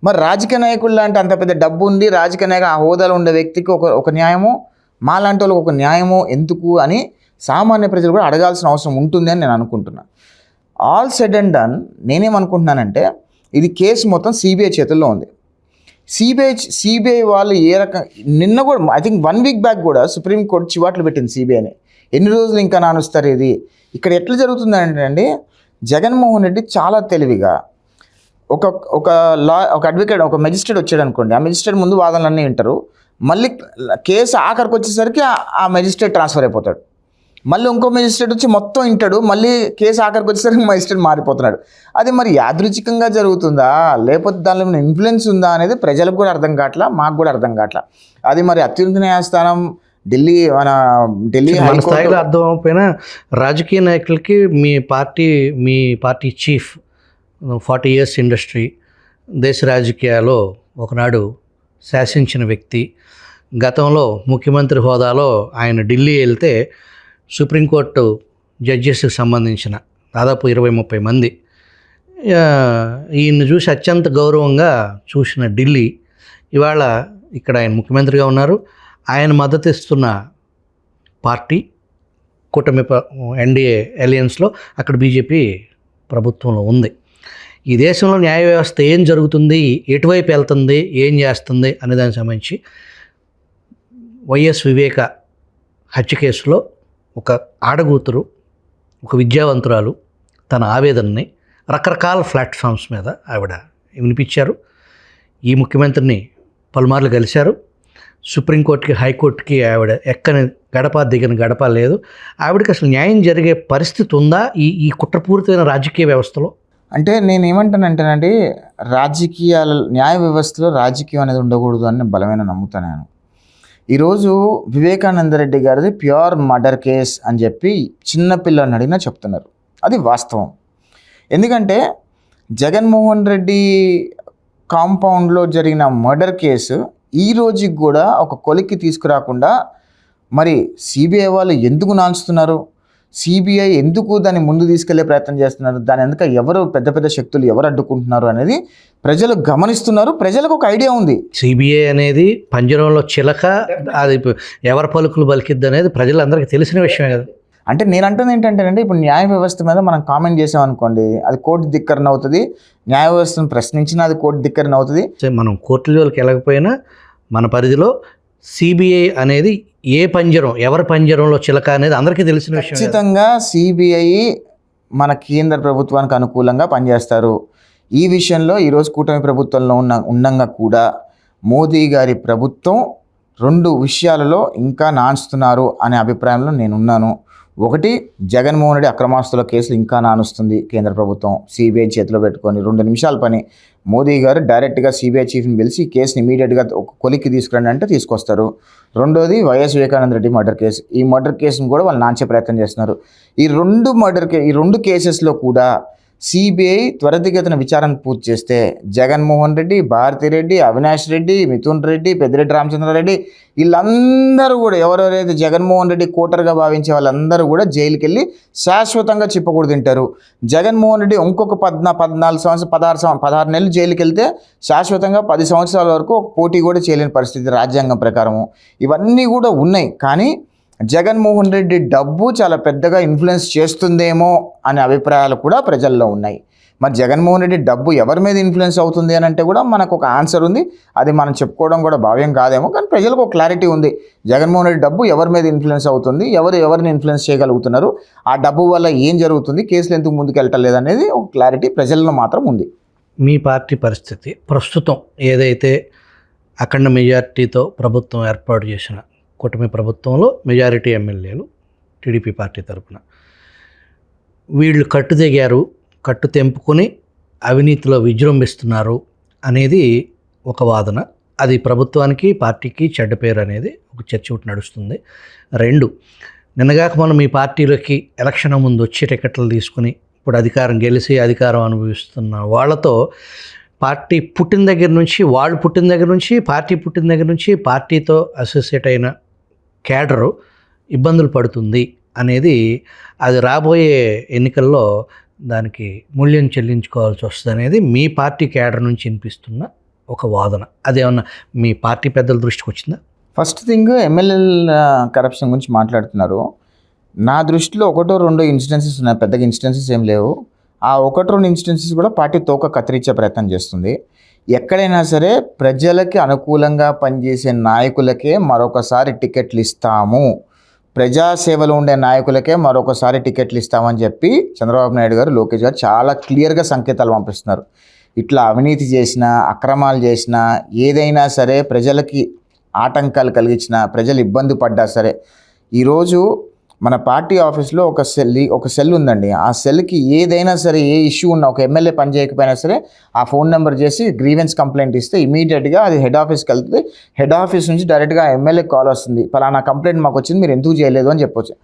మరి రాజకీయ నాయకులు లాంటి అంత పెద్ద డబ్బు ఉండి రాజకీయ నాయక ఆ హోదాలో ఉండే వ్యక్తికి ఒక న్యాయము, మా లాంటి వాళ్ళకి ఒక న్యాయము ఎందుకు అని సామాన్య ప్రజలు కూడా అడగాల్సిన అవసరం ఉంటుంది అని నేను అనుకుంటున్నాను. ఆల్ సెడ్ అండ్ డన్ నేనేమనుకుంటున్నానంటే ఇది కేసు మొత్తం సిబిఐ చేతుల్లో ఉంది. సిబిఐ వాళ్ళు ఏ రకం నిన్న కూడా ఐ థింక్ 1 week బ్యాక్ కూడా సుప్రీంకోర్టు చివాట్లు పెట్టింది సిబిఐని. ఎన్ని రోజులు ఇంకా నానుస్తారు ఇది? ఇక్కడ ఎట్లా జరుగుతుందంటే అండి, జగన్మోహన్ రెడ్డి చాలా తెలివిగా ఒక అడ్వకేట్, ఒక మెజిస్ట్రేట్ వచ్చాడు అనుకోండి, ఆ మెజిస్ట్రేట్ ముందు వాదనలన్నీ వింటారు, మళ్ళీ కేసు ఆఖరికి వచ్చేసరికి ఆ మెజిస్ట్రేట్ ట్రాన్స్ఫర్ అయిపోతాడు, మళ్ళీ ఇంకో మెజిస్ట్రేట్ వచ్చి మొత్తం వింటాడు, మళ్ళీ కేసు ఆఖరికి వచ్చేసరికి మెజిస్ట్రేట్ మారిపోతున్నాడు. అది మరి యాదృచ్ఛికంగా జరుగుతుందా లేకపోతే దానిలో ఏమైనా ఇన్ఫ్లుయెన్స్ ఉందా అనేది ప్రజలకు కూడా అర్థం కావట్లా, మాకు కూడా అర్థం కావట్లా. అది మరి అత్యున్నత న్యాయస్థానం ఢిల్లీ స్థాయిలో అర్థం అవ్వకపోయినా రాజకీయ నాయకులకి మీ పార్టీ చీఫ్ 40 years ఇండస్ట్రీ, దేశ రాజకీయాల్లో ఒకనాడు శాసించిన వ్యక్తి, గతంలో ముఖ్యమంత్రి హోదాలో ఆయన ఢిల్లీ వెళ్తే సుప్రీంకోర్టు జడ్జెస్కి సంబంధించిన దాదాపు 20-30 మంది ఈయన్ని చూసి అత్యంత గౌరవంగా చూసిన ఢిల్లీ ఇవాళ ఇక్కడ ఆయన ముఖ్యమంత్రిగా ఉన్నారు. ఆయన మద్దతు ఇస్తున్న పార్టీ కూటమి ఎన్డీఏ అలయన్స్లో అక్కడ బీజేపీ ప్రభుత్వంలో ఉంది. ఈ దేశంలో న్యాయ వ్యవస్థ ఏం జరుగుతుంది, ఎటువైపు వెళ్తుంది, ఏం చేస్తుంది అనే దానికి సంబంధించి వైఎస్ వివేక హత్య కేసులో ఒక ఆడగూతురు, ఒక విద్యావంతురాలు తన ఆవేదనని రకరకాల ప్లాట్ఫామ్స్ మీద ఆవిడ వినిపించారు. ఈ ముఖ్యమంత్రిని పలుమార్లు కలిశారు. సుప్రీంకోర్టుకి, హైకోర్టుకి ఆవిడ ఎక్కని గడప దిగని గడప లేదు. ఆవిడకి అసలు న్యాయం జరిగే పరిస్థితి ఉందా ఈ కుట్రపూరితమైన రాజకీయ వ్యవస్థలో? అంటే నేను ఏమంటానంటేనండి, రాజకీయాల న్యాయ వ్యవస్థలో రాజకీయం అనేది ఉండకూడదు అని నేను బలమైన నమ్ముతాను. నేను ఈరోజు వివేకానంద రెడ్డి గారిది ప్యూర్ మర్డర్ కేస్ అని చెప్పి చిన్నపిల్లని అడిగినా చెప్తున్నారు. అది వాస్తవం. ఎందుకంటే జగన్మోహన్ రెడ్డి కాంపౌండ్లో జరిగిన మర్డర్ కేసు ఈ రోజుకి కూడా ఒక కొలిక్కి తీసుకురాకుండా మరి సిబిఐ వాళ్ళు ఎందుకు నాన్స్తున్నారు, సిబిఐ ఎందుకు దాన్ని ముందు తీసుకెళ్లే ప్రయత్నం చేస్తున్నారు, దాని వెనుక ఎవరు పెద్ద పెద్ద శక్తులు ఎవరు అడ్డుకుంటున్నారు అనేది ప్రజలు గమనిస్తున్నారు. ప్రజలకు ఒక ఐడియా ఉంది. సిబిఐ అనేది పంజరంలో చిలక, అది ఎవరి పలుకులు పలికిద్ది అనేది ప్రజలందరికీ తెలిసిన విషయమే కదా. అంటే నేను అంటుంది ఏంటంటేనండి, ఇప్పుడు న్యాయ వ్యవస్థ మీద మనం కామెంట్ చేసామనుకోండి, అది కోర్టు ధిక్కరణ అవుతుంది. న్యాయ వ్యవస్థను ప్రశ్నించినా అది కోర్టు ధిక్కరణ అవుతుంది. మనం కోర్టుల జోలికి వెళ్ళకపోయినా మన పరిధిలో సిబిఐ అనేది ఏ పంజరం, ఎవరి పంజరంలో చిలక అనేది అందరికీ తెలిసిన విషయం. ఖచ్చితంగా సిబిఐ మన కేంద్ర ప్రభుత్వానికి అనుకూలంగా పనిచేస్తారు. ఈ విషయంలో ఈరోజు కూటమి ప్రభుత్వంలో ఉండగా కూడా మోదీ గారి ప్రభుత్వం 2 విషయాలలో ఇంకా నాన్స్తున్నారు అనే అభిప్రాయంలో నేనున్నాను. ఒకటి, జగన్మోహన్ రెడ్డి అక్రమాస్తుల కేసులు ఇంకా నానుస్తుంది కేంద్ర ప్రభుత్వం. సిబిఐ చేతిలో పెట్టుకొని 2 నిమిషాల పని. మోదీ గారు డైరెక్ట్గా సిబిఐ చీఫ్ని పిలిచి ఈ కేసుని ఇమీడియట్గా ఒక కొలిక్కి తీసుకురండి అంటే తీసుకొస్తారు. రెండోది, YS Vivekananda Reddy murder case. ఈ మర్డర్ కేసును కూడా వాళ్ళు నాంచే ప్రయత్నం చేస్తున్నారు. ఈ 2 కేసెస్లో కూడా సిబిఐ త్వరితగతిన విచారణ పూర్తి చేస్తే జగన్మోహన్ రెడ్డి, భారతిరెడ్డి, అవినాష్ రెడ్డి, మిథున్ రెడ్డి, పెద్దిరెడ్డి రామచంద్రారెడ్డి వీళ్ళందరూ కూడా ఎవరెవరైతే జగన్మోహన్ రెడ్డి కోటర్గా భావించే వాళ్ళందరూ కూడా జైలుకి వెళ్ళి శాశ్వతంగా చిప్పకూడదు తింటారు. జగన్మోహన్ రెడ్డి ఇంకొక 14 సంవత్సరాలు 16 నెలలు జైలుకి వెళ్తే శాశ్వతంగా 10 సంవత్సరాల వరకు ఒక పోటీ కూడా చేయలేని పరిస్థితి రాజ్యాంగం ప్రకారము. ఇవన్నీ కూడా ఉన్నాయి. కానీ జగన్మోహన్ రెడ్డి డబ్బు చాలా పెద్దగా ఇన్ఫ్లుయెన్స్ చేస్తుందేమో అనే అభిప్రాయాలు కూడా ప్రజల్లో ఉన్నాయి. మరి జగన్మోహన్ రెడ్డి డబ్బు ఎవరి మీద ఇన్ఫ్లుయెన్స్ అవుతుంది అని అంటే కూడా మనకు ఒక ఆన్సర్ ఉంది. అది మనం చెప్పుకోవడం కూడా భావ్యం కాదేమో, కానీ ప్రజలకు ఒక క్లారిటీ ఉంది. జగన్మోహన్ రెడ్డి డబ్బు ఎవరి మీద ఇన్ఫ్లుయెన్స్ అవుతుంది, ఎవరిని ఇన్ఫ్లుయెన్స్ చేయగలుగుతున్నారు, ఆ డబ్బు వల్ల ఏం జరుగుతుంది, కేసులు ఎందుకు ముందుకు వెళ్ళటం లేదనేది ఒక క్లారిటీ ప్రజల్లో మాత్రం ఉంది. మీ పార్టీ పరిస్థితి ప్రస్తుతం ఏదైతే అఖండ మెజారిటీతో ప్రభుత్వం ఏర్పాటు చేసిన కూటమి ప్రభుత్వంలో మెజారిటీ ఎమ్మెల్యేలు టీడీపీ పార్టీ తరఫున వీళ్ళు కట్టుదిగారు, కట్టు తెంపుకొని అవినీతిలో విజృంభిస్తున్నారు అనేది ఒక వాదన. అది ప్రభుత్వానికి, పార్టీకి చెడ్డ పేరు అనేది ఒక చర్చ ఒకటి నడుస్తుంది. 2, నిన్నగాక మనం మీ పార్టీలోకి ఎలక్షన్ ముందు వచ్చి టికెట్లు తీసుకుని ఇప్పుడు అధికారం గెలిచి అధికారం అనుభవిస్తున్న వాళ్ళతో పార్టీ పుట్టిన దగ్గర నుంచి, వాళ్ళు పుట్టిన దగ్గర నుంచి, పార్టీ పుట్టిన దగ్గర నుంచి పార్టీతో అసోసియేట్ అయిన క్యాడరు ఇబ్బందులు పడుతుంది అనేది, అది రాబోయే ఎన్నికల్లో దానికి మూల్యం చెల్లించుకోవాల్సి వస్తుంది అనేది మీ పార్టీ క్యాడర్ నుంచి వినిపిస్తున్న ఒక వాదన. అదేమన్నా మీ పార్టీ పెద్దల దృష్టికి వచ్చిందా? ఫస్ట్ థింగ్, ఎమ్మెల్యేల కరప్షన్ గురించి మాట్లాడుతున్నారు. నా దృష్టిలో 1-2 ఇన్సిడెన్సెస్ ఉన్నాయి, పెద్దగా ఇన్సిడెన్సెస్ ఏం లేవు. ఆ 1-2 ఇన్సిడెన్సెస్ కూడా పార్టీ తోక కత్తిరించే ప్రయత్నం చేస్తుంది. ఎక్కడైనా సరే ప్రజలకి అనుకూలంగా పనిచేసే నాయకులకే మరొకసారి టికెట్లు ఇస్తాము, ప్రజాసేవలో ఉండే నాయకులకే మరొకసారి టికెట్లు ఇస్తామని చెప్పి చంద్రబాబు నాయుడు గారు, లోకేష్ గారు చాలా క్లియర్గా సంకేతాలు పంపిస్తున్నారు. ఇట్లా అవినీతి చేసినా, అక్రమాలు చేసినా, ఏదైనా సరే ప్రజలకి ఆటంకాలు కలిగించినా, ప్రజలు ఇబ్బంది పడ్డా సరే, ఈరోజు మన పార్టీ ఆఫీస్లో ఒక సెల్ ఉందండి. ఆ సెల్కి ఏదైనా సరే, ఏ ఇష్యూ ఉన్నా, ఒక ఎమ్మెల్యే పని చేయకపోయినా సరే ఆ ఫోన్ నెంబర్ చేసి గ్రీవెన్స్ కంప్లైంట్ ఇస్తే ఇమీడియట్గా అది హెడ్ ఆఫీస్కి వెళ్తుంది. హెడ్ ఆఫీస్ నుంచి డైరెక్ట్గా ఎమ్మెల్యే కాల్ వస్తుంది, పలానా కంప్లైంట్ మాకు వచ్చింది, మీరు ఎందుకు చేయలేదు అని చెప్పొచ్చు.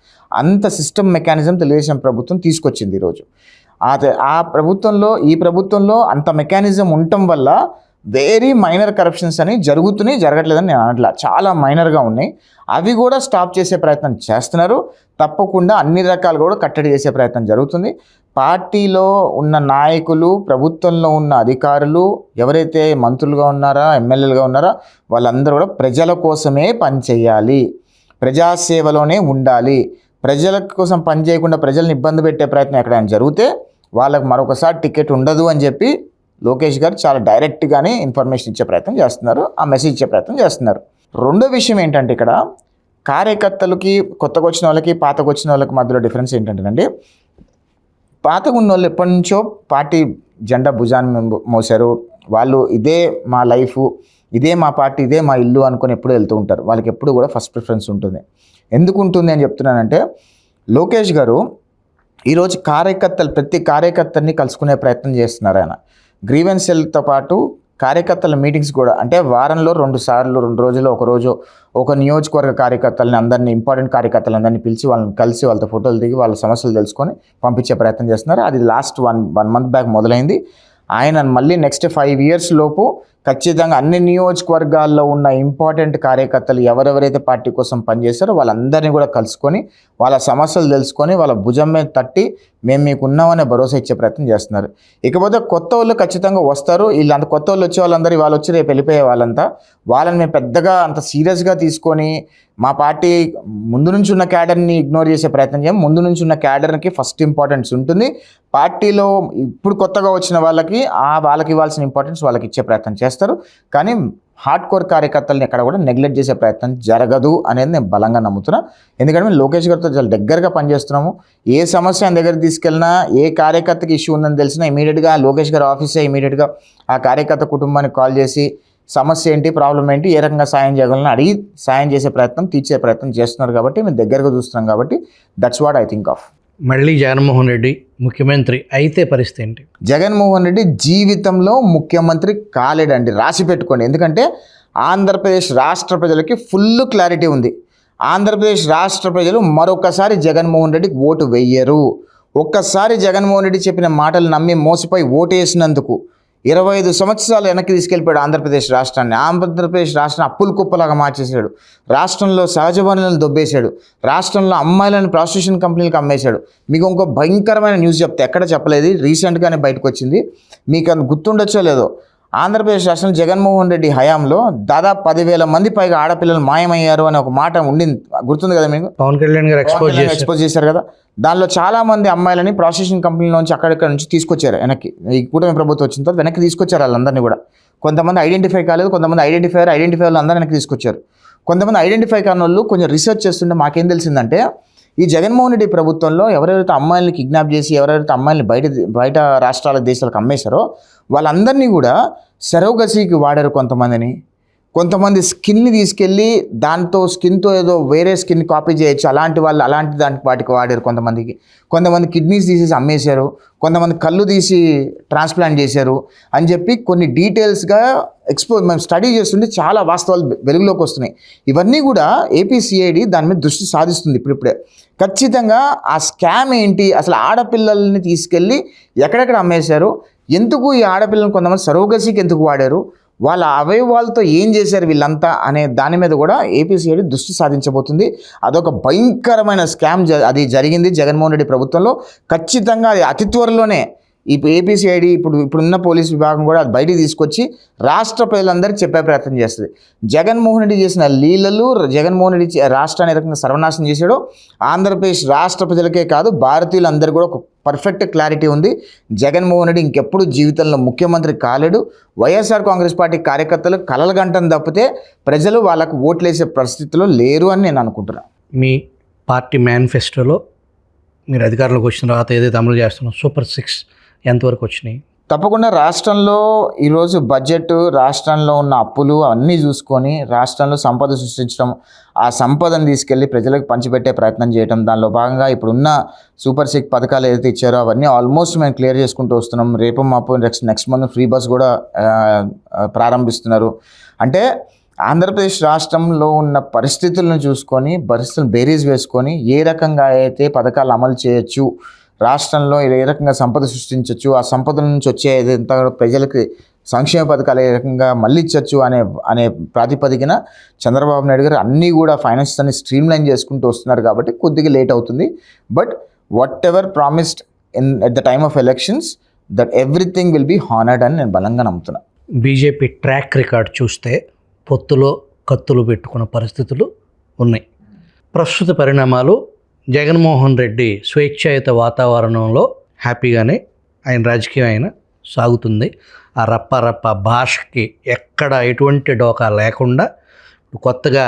అంత సిస్టమ్ మెకానిజం తెలుగుదేశం ప్రభుత్వం తీసుకొచ్చింది ఈరోజు. ఆ ప్రభుత్వంలో, ఈ ప్రభుత్వంలో అంత మెకానిజం ఉండటం వల్ల వెరీ మైనర్ కరప్షన్స్ అని జరుగుతున్నాయి, జరగట్లేదని నేను అనట్లా, చాలా మైనర్గా ఉన్నాయి. అవి కూడా స్టాప్ చేసే ప్రయత్నం చేస్తున్నారు. తప్పకుండా అన్ని రకాలు కూడా కట్టడి చేసే ప్రయత్నం జరుగుతుంది. పార్టీలో ఉన్న నాయకులు, ప్రభుత్వంలో ఉన్న అధికారులు, ఎవరైతే మంత్రులుగా ఉన్నారో, ఎమ్మెల్యేలుగా ఉన్నారో వాళ్ళందరూ కూడా ప్రజల కోసమే పనిచేయాలి, ప్రజాసేవలోనే ఉండాలి. ప్రజల కోసం పనిచేయకుండా ప్రజల్ని ఇబ్బంది పెట్టే ప్రయత్నం ఎక్కడైనా జరిగితే వాళ్ళకి మరొకసారి టికెట్ ఉండదు అని చెప్పి లోకేష్ గారు చాలా డైరెక్ట్గానే ఇన్ఫర్మేషన్ ఇచ్చే ప్రయత్నం చేస్తున్నారు, ఆ మెసేజ్ ఇచ్చే ప్రయత్నం చేస్తున్నారు. రెండో విషయం ఏంటంటే ఇక్కడ కార్యకర్తలకి, కొత్తగా వచ్చిన వాళ్ళకి, పాతకు వచ్చిన వాళ్ళకి మధ్యలో డిఫరెన్స్ ఏంటంటేనండి, పాతగా ఉన్న వాళ్ళు ఎప్పటి నుంచో పార్టీ జెండా భుజాన్ని మోసారు. వాళ్ళు ఇదే మా లైఫ్, ఇదే మా పార్టీ, ఇదే మా ఇల్లు అనుకొని ఎప్పుడు వెళ్తూ ఉంటారు. వాళ్ళకి ఎప్పుడు కూడా ఫస్ట్ ప్రిఫరెన్స్ ఉంటుంది. ఎందుకు ఉంటుంది అని చెప్తున్నానంటే, లోకేష్ గారు ఈరోజు ప్రతి కార్యకర్తని కలుసుకునే ప్రయత్నం చేస్తున్నారు. ఆయన గ్రీవెన్స్ సెల్తో పాటు కార్యకర్తల మీటింగ్స్ కూడా, అంటే వారంలో 2 సార్లు, 2 రోజులు, ఒక రోజు ఒక నియోజకవర్గ కార్యకర్తలని అందరినీ, ఇంపార్టెంట్ కార్యకర్తలందరినీ పిలిచి వాళ్ళని కలిసి వాళ్ళతో ఫోటోలు దిగి వాళ్ళ సమస్యలు తెలుసుకొని పంపించే ప్రయత్నం చేస్తున్నారు. అది లాస్ట్ వన్ మంత్ బ్యాక్ మొదలైంది. ఆయన మళ్ళీ నెక్స్ట్ 5 years లోపు ఖచ్చితంగా అన్ని నియోజకవర్గాల్లో ఉన్న ఇంపార్టెంట్ కార్యకర్తలు ఎవరెవరైతే పార్టీ కోసం పనిచేస్తారో వాళ్ళందరినీ కూడా కలుసుకొని వాళ్ళ సమస్యలు తెలుసుకొని వాళ్ళ భుజం మీద తట్టి మేము మీకు ఉన్నామనే భరోసా ఇచ్చే ప్రయత్నం చేస్తున్నారు. ఇకపోతే కొత్త వాళ్ళు ఖచ్చితంగా వస్తారు. వీళ్ళంత కొత్త వాళ్ళు వచ్చే వాళ్ళందరూ వాళ్ళు వచ్చి రేపు వెళ్ళిపోయే వాళ్ళంతా, వాళ్ళని మేము పెద్దగా అంత సీరియస్గా తీసుకొని మా పార్టీ ముందు నుంచి ఉన్న క్యాడర్ని ఇగ్నోర్ చేసే ప్రయత్నం చేయం. ముందు నుంచి ఉన్న క్యాడర్కి ఫస్ట్ ఇంపార్టెన్స్ ఉంటుంది. పార్టీలో ఇప్పుడు కొత్తగా వచ్చిన వాళ్ళకి ఇవ్వాల్సిన ఇంపార్టెన్స్ వాళ్ళకి ఇచ్చే ప్రయత్నం చేస్తారు. కానీ హార్డ్ కోర్ కార్యకర్తలను ఎక్కడ కూడా నెగ్లెక్ట్ చేసే ప్రయత్నం జరగదు అనేది నేను బలంగా నమ్ముతున్నా. ఎందుకంటే మేము లోకేష్ గారితో చాలా దగ్గరగా పనిచేస్తున్నాము. ఏ సమస్య ఆయన దగ్గర తీసుకెళ్ళినా, ఏ కార్యకర్తకి ఇష్యూ ఉందని తెలిసినా ఇమీడియట్గా లోకేష్ గారి ఆఫీసే ఇమీడియట్గా ఆ కార్యకర్త కుటుంబానికి కాల్ చేసి సమస్య ఏంటి, ప్రాబ్లం ఏంటి, ఏ రకంగా సాయం చేయగలను అడిగి సాయం చేసే ప్రయత్నం, తీర్చే ప్రయత్నం చేస్తున్నారు. కాబట్టి మేము దగ్గరగా చూస్తున్నాం. కాబట్టి that's what I think of. మళ్ళీ జగన్మోహన్ రెడ్డి ముఖ్యమంత్రి అయితే పరిస్థితి ఏంటి? జగన్మోహన్ రెడ్డి జీవితంలో ముఖ్యమంత్రి కాలేడండి, రాసి పెట్టుకోండి. ఎందుకంటే ఆంధ్రప్రదేశ్ రాష్ట్ర ప్రజలకి ఫుల్ క్లారిటీ ఉంది. ఆంధ్రప్రదేశ్ రాష్ట్ర ప్రజలు మరొకసారి జగన్మోహన్ రెడ్డికి ఓటు వెయ్యరు. ఒక్కసారి జగన్మోహన్ రెడ్డి చెప్పిన మాటలు నమ్మి మోసపోయి ఓటు వేసినందుకు 25 సంవత్సరాలు వెనక్కి తీసుకెళ్ళిపోయాడు ఆంధ్రప్రదేశ్ రాష్ట్రాన్ని. ఆంధ్రప్రదేశ్ రాష్ట్రాన్ని అప్పుల కుప్పలాగా మార్చేశాడు. రాష్ట్రంలో సహజ వనరులను దొబ్బేశాడు. రాష్ట్రంలో అమ్మాయిలను ప్రాస్టిట్యూషన్ కంపెనీలకు అమ్మేశాడు. మీకు ఇంకో భయంకరమైన న్యూస్ చెప్తే, ఎక్కడ చెప్పలేదు, రీసెంట్గానే బయటకు వచ్చింది, మీకు అది గుర్తుండొచ్చో లేదో. ఆంధ్రప్రదేశ్ రాష్ట్రంలో జగన్మోహన్ రెడ్డి హయాంలో దాదాపు 10,000 మంది పైగా ఆడపిల్లలు మాయమయ్యారు అనే ఒక మాట ఉండింది, గుర్తుంది కదా మీకు? పవన్ కళ్యాణ్ గారు ఎక్స్పోజ్ చేశారు కదా. దానిలో చాలామంది అమ్మాయిలని ప్రాస్టిట్యూషన్ కంపెనీల నుంచి అక్కడిక్కడ నుంచి తీసుకొచ్చారు వెనక్కి. ఈ కూటమి ప్రభుత్వం వచ్చిన తర్వాత వెనక్కి తీసుకొచ్చారు వాళ్ళందరినీ కూడా. కొంతమంది ఐడెంటిఫై కాలేదు, కొంతమంది ఐడెంటిఫై వాళ్ళు అందరూ వెనక్కి తీసుకొచ్చారు. కొంతమంది ఐడెంటిఫై కాని వాళ్ళు కొంచెం రీసెర్చ్ చేస్తుంటే మాకేం తెలిసిందంటే, ఈ జగన్మోహన్ రెడ్డి ప్రభుత్వంలో ఎవరెవరైతే అమ్మాయిల్ని కిడ్నాప్ చేసి ఎవరెవరైతే అమ్మాయిల్ని బయట రాష్ట్రాల దేశాలకు అమ్మేశారో వాళ్ళందరినీ కూడా సరోగసీకి వాడారు. కొంతమంది స్కిన్ని తీసుకెళ్ళి స్కిన్తో ఏదో వేరే స్కిన్ కాపీ చేయొచ్చు, అలాంటి వాటికి వాడారు. కొంతమంది కిడ్నీస్ తీసేసి అమ్మేశారు, కొంతమంది కళ్ళు తీసి ట్రాన్స్ప్లాంట్ చేశారు అని చెప్పి కొన్ని డీటెయిల్స్గా మేము స్టడీ చేస్తుంటే చాలా వాస్తవాలు వెలుగులోకి వస్తున్నాయి. ఇవన్నీ కూడా ఏపీసీఐడి దాని మీద దృష్టి సాధిస్తుంది ఇప్పుడిప్పుడే. ఖచ్చితంగా ఆ స్కామ్ ఏంటి, అసలు ఆడపిల్లల్ని తీసుకెళ్ళి ఎక్కడెక్కడ అమ్మేశారు, ఎందుకు ఈ ఆడపిల్లలను కొంతమంది సరోగసీకి ఎందుకు వాడారు, వాళ్ళ అవయవాలతో ఏం చేశారు వీళ్ళంతా అనే దాని మీద కూడా ఏపీసీఐడి దృష్టి సాధించబోతుంది. అదొక భయంకరమైన స్కామ్ అది జరిగింది జగన్మోహన్ రెడ్డి ప్రభుత్వంలో. ఖచ్చితంగా అది అతి త్వరలోనే ఈ ఏపీసీఐడి ఇప్పుడున్న పోలీస్ విభాగం కూడా అది బయటికి తీసుకొచ్చి రాష్ట్ర ప్రజలందరికీ చెప్పే ప్రయత్నం చేస్తుంది. జగన్మోహన్ రెడ్డి చేసిన లీలలు, జగన్మోహన్ రెడ్డి రాష్ట్రాన్ని ఏ రకంగా సర్వనాశనం చేశాడో ఆంధ్రప్రదేశ్ రాష్ట్ర ప్రజలకే కాదు భారతీయులందరూ కూడా ఒక పర్ఫెక్ట్ క్లారిటీ ఉంది. జగన్మోహన్ రెడ్డి ఇంకెప్పుడు జీవితంలో ముఖ్యమంత్రి కాలేడు. వైఎస్ఆర్ కాంగ్రెస్ పార్టీ కార్యకర్తలు కలలుగంటం తప్పితే ప్రజలు వాళ్ళకు ఓట్లేసే పరిస్థితిలో లేరు అని నేను అనుకుంటున్నాను. మీ పార్టీ మేనిఫెస్టోలో మీరు అధికారంలోకి వచ్చిన తర్వాత ఏదైతే అమలు చేస్తున్నారో సూపర్ 6 ఎంతవరకు వచ్చినాయి? తప్పకుండా రాష్ట్రంలో ఈరోజు బడ్జెట్, రాష్ట్రంలో ఉన్న అప్పులు అన్నీ చూసుకొని రాష్ట్రంలో సంపద సృష్టించడం, ఆ సంపదను తీసుకెళ్ళి ప్రజలకు పంచిపెట్టే ప్రయత్నం చేయడం, దానిలో భాగంగా ఇప్పుడున్న సూపర్ 6 పథకాలు ఏదైతే ఇచ్చారో అవన్నీ ఆల్మోస్ట్ మేము క్లియర్ చేసుకుంటూ వస్తున్నాం. రేపు మాపు నెక్స్ట్ మంత్ ఫ్రీ బస్ కూడా ప్రారంభిస్తున్నారు. అంటే ఆంధ్రప్రదేశ్ రాష్ట్రంలో ఉన్న పరిస్థితులను చూసుకొని, పరిస్థితులను బేరీజ్ వేసుకొని ఏ రకంగా అయితే పథకాలు అమలు చేయొచ్చు, రాష్ట్రంలో ఏ రకంగా సంపద సృష్టించవచ్చు, ఆ సంపద నుంచి వచ్చేదంతా ప్రజలకి సంక్షేమ పథకాలు ఏ రకంగా మళ్ళీ ఇచ్చచ్చు అనే ప్రాతిపదికన చంద్రబాబు నాయుడు గారు అన్నీ కూడా ఫైనాన్స్ అన్ని స్ట్రీమ్ లైన్ చేసుకుంటూ వస్తున్నారు. కాబట్టి కొద్దిగా లేట్ అవుతుంది. But what ever promised at the time of elections that everything will be honored అని నేను బలంగా నమ్ముతున్నా. బీజేపీ ట్రాక్ రికార్డ్ చూస్తే పొత్తులో కత్తులు పెట్టుకున్న పరిస్థితులు ఉన్నాయి. ప్రస్తుత పరిణామాలు జగన్మోహన్ రెడ్డి స్వేచ్ఛాయుత వాతావరణంలో హ్యాపీగానే ఆయన రాజకీయం ఆయన సాగుతుంది. ఆ రప్ప భాషకి ఎక్కడ ఎటువంటి డోకా లేకుండా కొత్తగా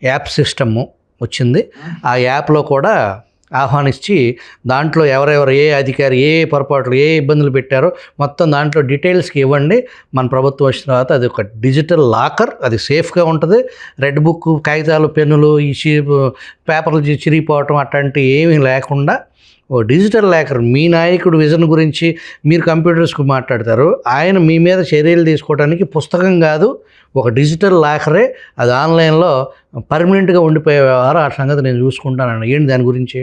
యాప్ సిస్టము వచ్చింది. ఆ యాప్లో కూడా ఆహ్వానించి దాంట్లో ఎవరెవరు ఏ అధికారి ఏ పొరపాట్లు ఏ ఇబ్బందులు పెట్టారో మొత్తం దాంట్లో డీటెయిల్స్కి ఇవ్వండి. మన ప్రభుత్వం వచ్చిన తర్వాత అది ఒక డిజిటల్ లాకర్, అది సేఫ్గా ఉంటుంది. రెడ్ బుక్, కాగితాలు, పెన్నులు, ఈ పేపర్లు చిరిగిపోవటం అట్లాంటివి ఏమీ లేకుండా ఓ డిజిటల్ లాకర్. మీ నాయకుడు విజన్ గురించి మీరు కంప్యూటర్స్కి మాట్లాడతారు, ఆయన మీ మీద చర్యలు తీసుకోవడానికి పుస్తకం కాదు, ఒక డిజిటల్ లాకరే. అది ఆన్లైన్లో పర్మనెంట్గా ఉండిపోయేవారు. ఆ సంగతి నేను చూసుకుంటాను. ఏంటి దాని గురించి?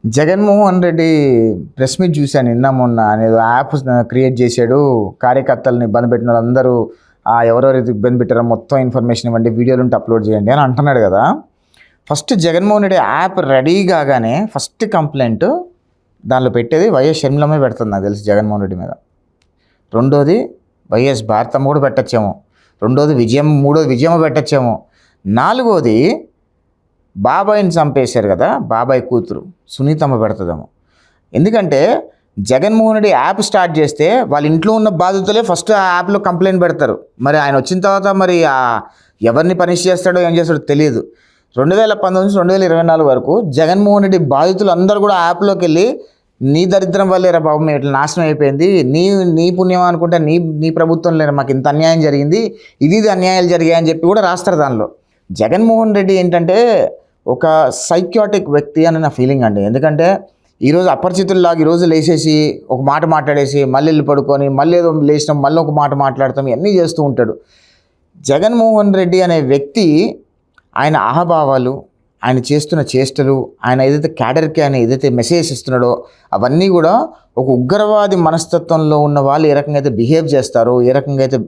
జగన్మోహన్ రెడ్డి ప్రెస్ మీట్ చూశాను నిన్న మొన్న. అనేది యాప్ క్రియేట్ చేశాడు, కార్యకర్తలను ఇబ్బంది పెట్టిన వాళ్ళందరూ ఎవరెవరైతే ఇబ్బంది పెట్టారో మొత్తం ఇన్ఫర్మేషన్ ఇవ్వండి, వీడియోలు ఉంటే అప్లోడ్ చేయండి అని అంటున్నాడు కదా. First Jaganmohan Reddy app ready కాగానే ఫస్ట్ కంప్లైంట్ దానిలో పెట్టేది వైఎస్ షర్మిలమ్మే పెడుతుంది నాకు తెలిసి జగన్మోహన్ రెడ్డి మీద. రెండోది వైఎస్ భారతమ్మ కూడా పెట్టచ్చేమో. మూడోది విజయమ్మ పెట్టచ్చేమో. నాలుగోది బాబాయిని చంపేశారు కదా, బాబాయ్ కూతురు సునీతమ్మ పెడుతుందేమో. ఎందుకంటే జగన్మోహన్ రెడ్డి యాప్ స్టార్ట్ చేస్తే వాళ్ళ ఇంట్లో ఉన్న బాధితులే ఫస్ట్ ఆ యాప్లో కంప్లైంట్ పెడతారు. మరి ఆయన వచ్చిన తర్వాత మరి ఎవరిని పనిష్ చేస్తాడో ఏం చేస్తాడో తెలియదు. 2019 నుంచి 2024 వరకు జగన్మోహన్ రెడ్డి బాధితులు అందరూ కూడా యాప్లోకి వెళ్ళి నీ దరిద్రం వల్లేరా బాబు మేము ఇట్లా నాశనం అయిపోయింది, నీ పుణ్యం అనుకుంటే నీ ప్రభుత్వం లేరా మాకు ఇంత అన్యాయం జరిగింది, ఇది అన్యాయాలు జరిగాయని చెప్పి కూడా రాస్తారు దానిలో. జగన్మోహన్ రెడ్డి ఏంటంటే ఒక సైక్యాటిక్ వ్యక్తి అని నా ఫీలింగ్ అండి. ఎందుకంటే ఈరోజు అపరిచితుల్లాగా ఈరోజు లేచేసి ఒక మాట మాట్లాడేసి మళ్ళీ వెళ్ళి పడుకొని మళ్ళీ ఏదో లేచినాం మళ్ళీ ఒక మాట మాట్లాడతాం, ఇవన్నీ చేస్తూ ఉంటాడు. జగన్మోహన్ రెడ్డి అనే వ్యక్తి ఆయన అహభావాలు, ఆయన చేస్తున్న చేష్టలు, ఆయన ఏదైతే క్యాడర్కి ఆయన ఏదైతే మెసేజ్ ఇస్తున్నాడో అవన్నీ కూడా ఒక ఉగ్రవాది మనస్తత్వంలో ఉన్న వాళ్ళు ఏ రకంగా అయితే బిహేవ్ చేస్తారో, ఏ రకంగా అయితే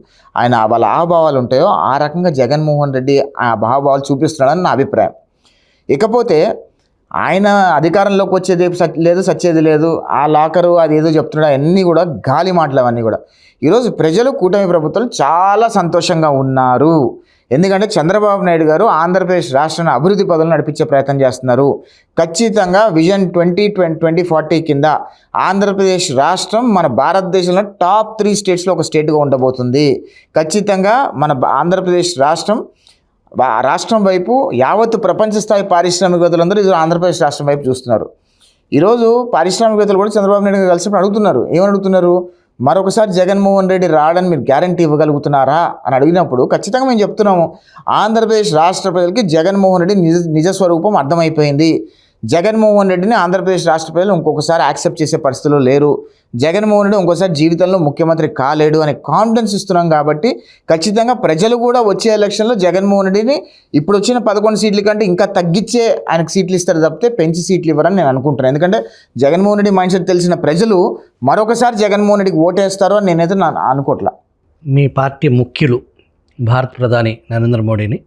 ఆయన వాళ్ళ అహభావాలు ఉంటాయో ఆ రకంగా జగన్మోహన్ రెడ్డి ఆ భావభావాలు చూపిస్తున్నాడని నా అభిప్రాయం. ఇకపోతే ఆయన అధికారంలోకి వచ్చేది లేదు, సచ్చేది లేదు, ఆ లాకరు అది ఏదో చెప్తున్నాడు, అవన్నీ కూడా గాలి మాటలు. అవన్నీ కూడా ఈరోజు ప్రజలు కూటమి ప్రభుత్వం చాలా సంతోషంగా ఉన్నారు. ఎందుకంటే చంద్రబాబు నాయుడు గారు ఆంధ్రప్రదేశ్ రాష్ట్రాన్ని అభివృద్ధి పదవులు నడిపించే ప్రయత్నం చేస్తున్నారు. ఖచ్చితంగా విజన్ 2040 కింద ఆంధ్రప్రదేశ్ రాష్ట్రం మన భారతదేశంలో టాప్ 3 స్టేట్స్లో ఒక స్టేట్గా ఉండబోతుంది. ఖచ్చితంగా మన ఆంధ్రప్రదేశ్ రాష్ట్రం వైపు యావత్తు ప్రపంచ స్థాయి పారిశ్రామికవేత్తలందరూ ఈరోజు ఆంధ్రప్రదేశ్ రాష్ట్రం వైపు చూస్తున్నారు. ఈరోజు పారిశ్రామికవేత్తలు కూడా చంద్రబాబు నాయుడు గారు కలిసినప్పుడు అడుగుతున్నారు, ఏమని అడుగుతున్నారు, మరొకసారి జగన్మోహన్ రెడ్డి రావడానికి మీరు గ్యారంటీ ఇవ్వగలుగుతున్నారా అని అడిగినప్పుడు ఖచ్చితంగా మేము చెప్తున్నాము, ఆంధ్రప్రదేశ్ రాష్ట్ర ప్రజలకి జగన్మోహన్ రెడ్డి నిజస్వరూపం అర్థమైపోయింది. జగన్మోహన్ రెడ్డిని ఆంధ్రప్రదేశ్ రాష్ట్ర ప్రజలు ఇంకొకసారి యాక్సెప్ట్ చేసే పరిస్థితిలో లేరు. జగన్మోహన్ రెడ్డి ఇంకోసారి జీవితంలో ముఖ్యమంత్రి కాలేడు అనే కాన్ఫిడెన్స్ ఇస్తున్నాం. కాబట్టి ఖచ్చితంగా ప్రజలు కూడా వచ్చే ఎలక్షన్లో జగన్మోహన్ రెడ్డిని ఇప్పుడు వచ్చిన 11 సీట్ల కంటే ఇంకా తగ్గించే ఆయనకు సీట్లు ఇస్తారు తప్పితే పెంచి సీట్లు ఇవ్వరని నేను అనుకుంటున్నాను. ఎందుకంటే జగన్మోహన్ రెడ్డి మైండ్ సెట్ తెలిసిన ప్రజలు మరొకసారి జగన్మోహన్ రెడ్డికి ఓటేస్తారో అని నేనైతే అనుకోవట్లా. మీ పార్టీ ముఖ్యులు భారత ప్రధాని నరేంద్ర మోడీని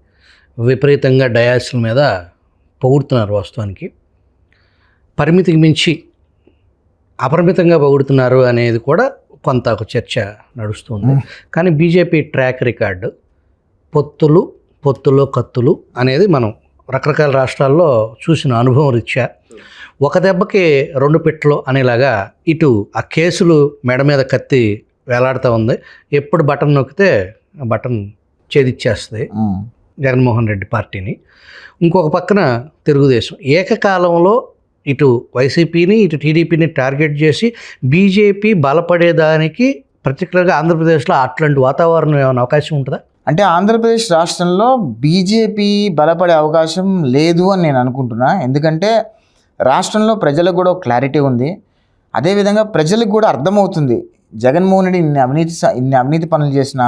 విపరీతంగా డయాస్ల మీద పొగుడుతున్నారు. వాస్తవానికి పరిమితికి మించి అపరిమితంగా పొగుడుతున్నారు అనేది కూడా కొంత ఒక చర్చ నడుస్తుంది. కానీ బీజేపీ ట్రాక్ రికార్డు పొత్తులో కత్తులు అనేది మనం రకరకాల రాష్ట్రాల్లో చూసిన అనుభవం రీత్యా ఒక దెబ్బకి 2 పిట్టలు అనేలాగా ఇటు ఆ కేసులు మెడ మీద కత్తి వేలాడుతూ ఉంది. ఎప్పుడు బటన్ నొక్కితే ఆ బటన్ ఛేదిచ్చేస్తుంది జగన్మోహన్ రెడ్డి పార్టీని. ఇంకొక పక్కన తెలుగుదేశం ఏకకాలంలో ఇటు వైసీపీని ఇటు టీడీపీని టార్గెట్ చేసి బీజేపీ బలపడేదానికి పర్టికులర్గా ఆంధ్రప్రదేశ్లో అట్లాంటి వాతావరణం ఏమైనా అవకాశం ఉంటుందా? అంటే ఆంధ్రప్రదేశ్ రాష్ట్రంలో బీజేపీ బలపడే అవకాశం లేదు అని నేను అనుకుంటున్నా. ఎందుకంటే రాష్ట్రంలో ప్రజలకు కూడా క్లారిటీ ఉంది. అదేవిధంగా ప్రజలకు కూడా అర్థమవుతుంది జగన్మోహన్ రెడ్డి ఇన్ని అవినీతి పనులు చేసినా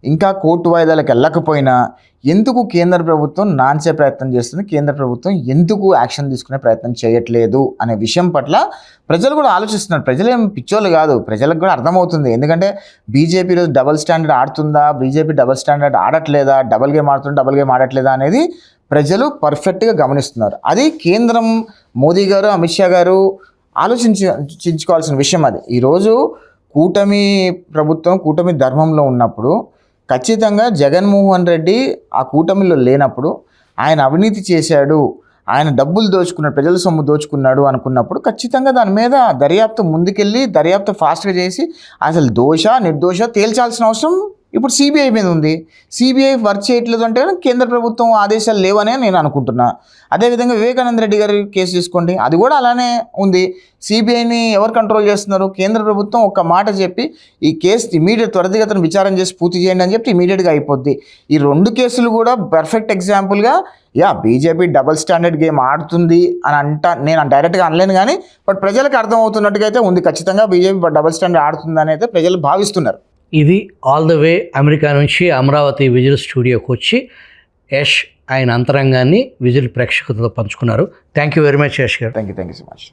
ఇంకా కోర్టు వాయిదాలకు వెళ్ళకపోయినా ఎందుకు కేంద్ర ప్రభుత్వం నాన్సే ప్రయత్నం చేస్తుంది, కేంద్ర ప్రభుత్వం ఎందుకు యాక్షన్ తీసుకునే ప్రయత్నం చేయట్లేదు అనే విషయం పట్ల ప్రజలు కూడా ఆలోచిస్తున్నారు. ప్రజలు ఏం పిచ్చోళ్ళు కాదు, ప్రజలకు కూడా అర్థమవుతుంది. ఎందుకంటే బీజేపీ ఈరోజు డబుల్ స్టాండర్డ్ ఆడుతుందా, బీజేపీ డబుల్ స్టాండర్డ్ ఆడట్లేదా, డబుల్ గేమ్ ఆడట్లేదా అనేది ప్రజలు పర్ఫెక్ట్గా గమనిస్తున్నారు. అది కేంద్రం మోదీ గారు, అమిత్ షా గారు, ఆలోచించుకోవాల్సిన విషయం అది. ఈరోజు కూటమి ప్రభుత్వం కూటమి ధర్మంలో ఉన్నప్పుడు ఖచ్చితంగా జగన్మోహన్ రెడ్డి ఆ కూటమిలో లేనప్పుడు ఆయన అవినీతి చేశాడు, ఆయన డబ్బులు దోచుకున్నాడు, ప్రజల సొమ్ము దోచుకున్నాడు అనుకున్నప్పుడు ఖచ్చితంగా దాని మీద దర్యాప్తు ముందుకెళ్ళి దర్యాప్తు ఫాస్ట్గా చేసి అసలు నిర్దోష తేల్చాల్సిన అవసరం ఇప్పుడు సిబిఐ మీద ఉంది. సిబిఐ వర్క్ చేయట్లేదు అంటే కేంద్ర ప్రభుత్వం ఆదేశాలు లేవనే నేను అనుకుంటున్నా. అదేవిధంగా వివేకానంద రెడ్డి గారి కేసు తీసుకోండి, అది కూడా అలానే ఉంది. సిబిఐని ఎవరు కంట్రోల్ చేస్తున్నారు? కేంద్ర ప్రభుత్వం ఒక్క మాట చెప్పి ఈ కేసు త్వరితగతిన విచారణ చేసి పూర్తి చేయండి అని చెప్పి ఇమీడియట్గా అయిపోద్ది. ఈ 2 కేసులు కూడా పర్ఫెక్ట్ ఎగ్జాంపుల్గా బీజేపీ డబుల్ స్టాండర్డ్ గేమ్ ఆడుతుంది అని నేను డైరెక్ట్గా అనలేను, కానీ బట్ ప్రజలకు అర్థమవుతున్నట్టుగా అయితే ఉంది. ఖచ్చితంగా బీజేపీ డబుల్ స్టాండర్డ్ ఆడుతుందని అయితే ప్రజలు భావిస్తున్నారు. ఇది ఆల్ ద వే అమెరికా నుంచి అమరావతి విజిల్ స్టూడియోకి వచ్చి యష్ ఆయన అంతరంగాన్ని విజిల్ ప్రేక్షకులతో పంచుకున్నారు. Thank you very much Yash garu. Thank you so much.